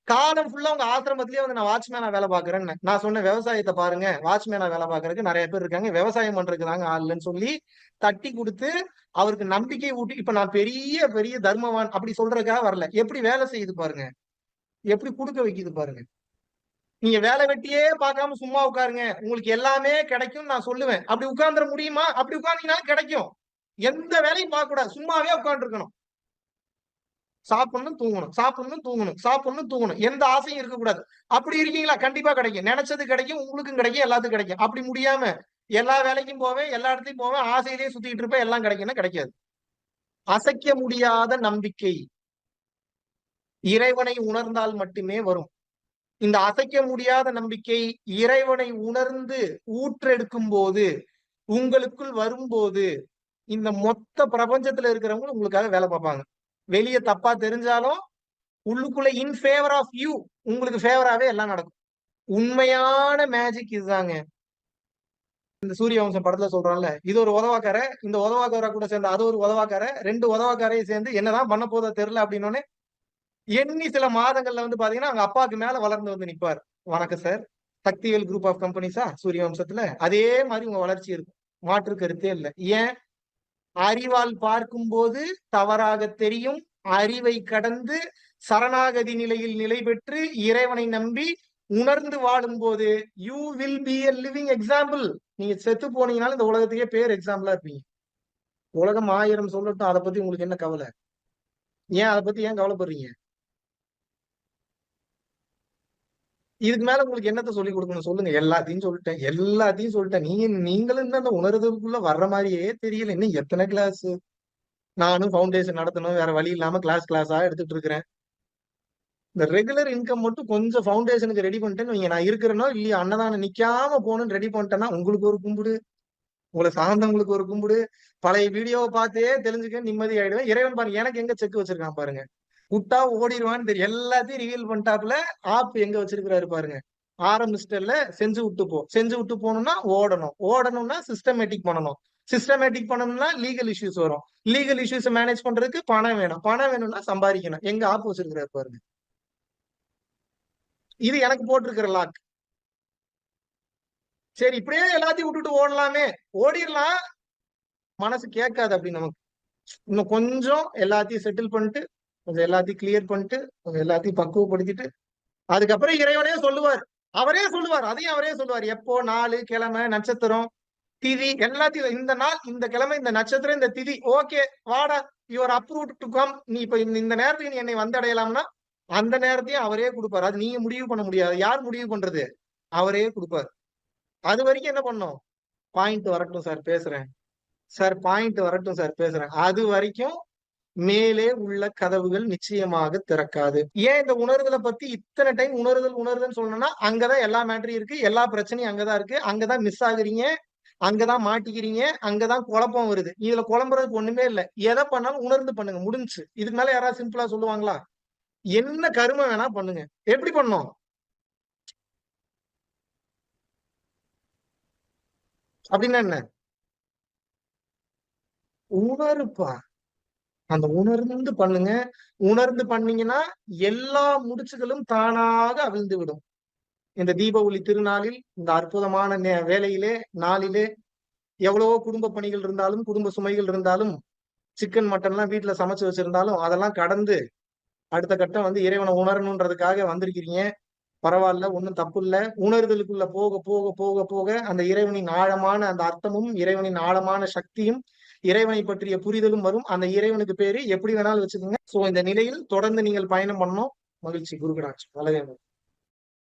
காலம் ஃபுல்லா உங்க ஆசிரமத்திலேயே வந்து நான் வாட்ச்மேனா வேலை பாக்குறேன்னு நான் சொன்ன விவசாயத்தை பாருங்க வாட்ச்மேனா வேலை பாக்குறதுக்கு நிறைய பேர் இருக்காங்க விவசாயம் பண்றதுக்கு தாங்க ஆள் இல்லைன்னு சொல்லி தட்டி கொடுத்து அவருக்கு நம்பிக்கை ஊட்டி இப்ப நான் பெரிய பெரிய தர்மவான் அப்படி சொல்றதுக்காக வரல எப்படி வேலை செய்யுது பாருங்க எப்படி குடுக்க வைக்குது பாருங்க நீங்க வேலை வெட்டியே பார்க்காம சும்மா உட்காருங்க, உங்களுக்கு எல்லாமே கிடைக்கும் நான் சொல்லுவேன். அப்படி உட்கார்ந்துட முடியுமா? அப்படி உட்கார்ந்தீங்கன்னா கிடைக்கும். எந்த வேலையும் பார்க்க கூடாது, சும்மாவே உட்கார்ந்து இருக்கணும். சாப்பிடணும் தூங்கணும், சாப்பிடணும் தூங்கணும், சாப்பிடணும் தூங்கணும், எந்த ஆசையும் இருக்கக்கூடாது. அப்படி இருக்கீங்களா? கண்டிப்பா கிடைக்கும். நினைச்சது கிடைக்கும், உங்களுக்கும் கிடைக்கும், எல்லாத்துக்கும் கிடைக்கும். அப்படி முடியாம எல்லா வேலைக்கும் போவேன், எல்லா இடத்துலயும் போவேன், ஆசையிலேயே சுத்திட்டு இருப்பேன், எல்லாம் கிடைக்கும்னா கிடைக்காது. அசைக்க முடியாத நம்பிக்கை இறைவனை உணர்ந்தால் மட்டுமே வரும். இந்த அசைக்க முடியாத நம்பிக்கை இறைவனை உணர்ந்து ஊற்றெடுக்கும் போது, உங்களுக்குள் வரும்போது, இந்த மொத்த பிரபஞ்சத்துல இருக்கிறவங்க உங்களுக்காக வேலை பார்ப்பாங்க. வெளியே தப்பா தெரிஞ்சாலும் உள்ளுக்குள்ள இன் ஃபேவர் ஆஃப் யூ, உங்களுக்கு ஃபேவராவே எல்லாம் நடக்கும். உண்மையான மேஜிக் இதுதாங்க. இந்த சூரிய வம்சம் படத்துல சொல்றான்ல, இது ஒரு உதவாக்கார, இந்த உதவாக்கார கூட சேர்ந்து அது ஒரு உதவாக்கார, 2 உதவாக்காரையும் சேர்ந்து என்னதான் பண்ண போதோ தெரியல அப்படின்னோடனே எண்ணி சில மாதங்கள்ல வந்து பாத்தீங்கன்னா அவங்க அப்பாவுக்கு மேல வளர்ந்து வந்து நிப்பார். வணக்கம் சார், சக்திவேல் குரூப் ஆஃப் கம்பெனிஸா சூரிய வம்சத்துல அதே மாதிரி உங்க வளர்ச்சி இருக்கும், மாற்று கருத்தே இல்லை. ஏன்? அறிவால் பார்க்கும் போது தவறாக தெரியும், அறிவை கடந்து சரணாகதி நிலையில் நிலை பெற்று இறைவனை நம்பி உணர்ந்து வாழும் போது you will be a living example. நீங்க செத்து போனீங்கனாலும் இந்த உலகத்துக்கே பேர் எக்ஸாம்பிளா இருப்பீங்க. உலகம் 1000 சொல்லட்டும், அதை பத்தி உங்களுக்கு என்ன கவலை? ஏன் அதை பத்தி ஏன் கவலைப்படுறீங்க? இதுக்கு மேல உங்களுக்கு என்னத்த சொல்லி கொடுக்கணும் சொல்லுங்க? எல்லாத்தையும் சொல்லிட்டேன், எல்லாத்தையும் சொல்லிட்டேன். நீங்களும் இந்த உணர்தலுக்குள்ள வர்ற மாதிரியே தெரியல. இன்னும் எத்தனை கிளாஸ்? நானும் ஃபவுண்டேஷன் நடத்தணும், வேற வழி இல்லாம கிளாஸா எடுத்துட்டு இருக்கிறேன். இந்த ரெகுலர் இன்கம் மட்டும் கொஞ்சம் ஃபவுண்டேஷனுக்கு ரெடி பண்ணிட்டேன்னு வைங்க, நான் இருக்கிறேனோ இல்லையா, அன்னதானம் நிக்காம போகணும்னு ரெடி பண்ணிட்டேன்னா உங்களுக்கு ஒரு கும்பிடு, உங்களை சார்ந்தவங்களுக்கு ஒரு கும்பிடு. பழைய வீடியோவை பார்த்தே தெரிஞ்சுக்க நிம்மதி ஆயிடுவேன். இறைவன் பாருங்க எனக்கு எங்க செக் வச்சிருக்கான் பாருங்க. விட்டா ஓடிடுவான்னு தெரியும், எல்லாத்தையும் ரிவீல் பண்ணிட்டாப்புல. ஆப் எங்க வச்சிருக்கிறாரு பாருங்க. ஆரம்பிச்சிட்டல, செஞ்சு விட்டு போ. செஞ்சு விட்டு போகணும்னா ஓடணும், ஓடணும்னா சிஸ்டமேட்டிக் பண்ணணும், சிஸ்டமேட்டிக் பண்ணணும்னா லீகல் இஷ்யூஸ் வரும், லீகல் இஷ்யூஸ் மேனேஜ் பண்றதுக்கு பணம் வேணும், பணம் வேணும்னா சம்பாதிக்கணும். எங்க ஆப் வச்சிருக்கிறாரு பாருங்க. இது எனக்கு போட்டிருக்கிற லாக். சரி இப்படியே எல்லாத்தையும் விட்டுட்டு ஓடலாமே, ஓடிடலாம், மனசு கேட்காது. அப்படி நமக்கு இன்னும் கொஞ்சம் எல்லாத்தையும் செட்டில் பண்ணிட்டு, கொஞ்சம் எல்லாத்தையும் கிளியர் பண்ணிட்டு, கொஞ்சம் எல்லாத்தையும் பக்குவப்படுத்திட்டு, அதுக்கப்புறம் இறைவனே சொல்லுவார். அவரே சொல்லுவார், அதையும் அவரே சொல்லுவார். எப்போ, நாலு, கிழமை, நட்சத்திரம், திதி எல்லாத்தையும், இந்த நாள், இந்த கிழமை, இந்த நட்சத்திரம், இந்த திதி, ஓகே வாடா, யுவர் அப்ரூவ்ட் டு கம். நீ இப்ப இந்த நேரத்துக்கு நீ என்னை வந்து அடையலாம்னா அந்த நேரத்தையும் அவரே கொடுப்பாரு. அது நீங்க முடிவு பண்ண முடியாது. யார் முடிவு பண்றது? அவரே கொடுப்பாரு. அது வரைக்கும் என்ன பண்ணும்? பாயிண்ட் வரட்டும் சார் பேசுறேன், சார் பாயிண்ட் வரட்டும் சார் பேசுறேன். அது வரைக்கும் மேலே உள்ள கதவுகள் நிச்சயமாக திறக்காது. ஏன் இந்த உணர்தலை பத்தி இத்தனை டைம் உணர்தல் உணர்தல் சொல்லணும்னா, அங்கதான் எல்லா மேட்டரும் இருக்கு, எல்லா பிரச்சனையும் அங்கதான் இருக்கு, அங்கதான் மிஸ் ஆகுறீங்க, அங்கதான் மாட்டிக்கிறீங்க, அங்கதான் குழப்பம் வருது. இதுல குழம்புறதுக்கு ஒண்ணுமே இல்லை. எதை பண்ணாலும் உணர்ந்து பண்ணுங்க, முடிஞ்சு. இதுக்கு மேல யாராவது சிம்பிளா சொல்லுவாங்களா? என்ன கருமை வேணா பண்ணுங்க. எப்படி பண்ணும்? அப்படின்னா என்ன? உணருப்பா. அந்த உணர்ந்து பண்ணுங்க. உணர்ந்து பண்ணீங்கன்னா எல்லா முடிச்சுகளும் தானாக அவிழ்ந்து விடும். இந்த தீபாவளி திருநாளில், இந்த அற்புதமான வேலையிலே, நாளிலே, எவ்வளவோ குடும்ப பணிகள் இருந்தாலும், குடும்ப சுமைகள் இருந்தாலும், சிக்கன் மட்டன் எல்லாம் வீட்டுல சமைச்சு வச்சிருந்தாலும் அதெல்லாம் கடந்து அடுத்த கட்டம் வந்து இறைவனை உணரணுன்றதுக்காக வந்திருக்கிறீங்க. பரவாயில்ல, ஒண்ணும் தப்பு இல்ல. உணர்தலுக்குள்ள போக போக போக போக அந்த இறைவனின் ஆழமான அந்த அர்த்தமும், இறைவனின் ஆழமான சக்தியும், இறைவனை பற்றிய புரிதலும் வரும். அந்த இறைவனுக்கு பேரு எப்படி வேணாலும் வச்சுக்கோங்க. சோ இந்த நிலையில் தொடர்ந்து நீங்கள் பயணம் பண்ணணும். மகிழ்ச்சி. குரு கடாட்சி. நல்லதே.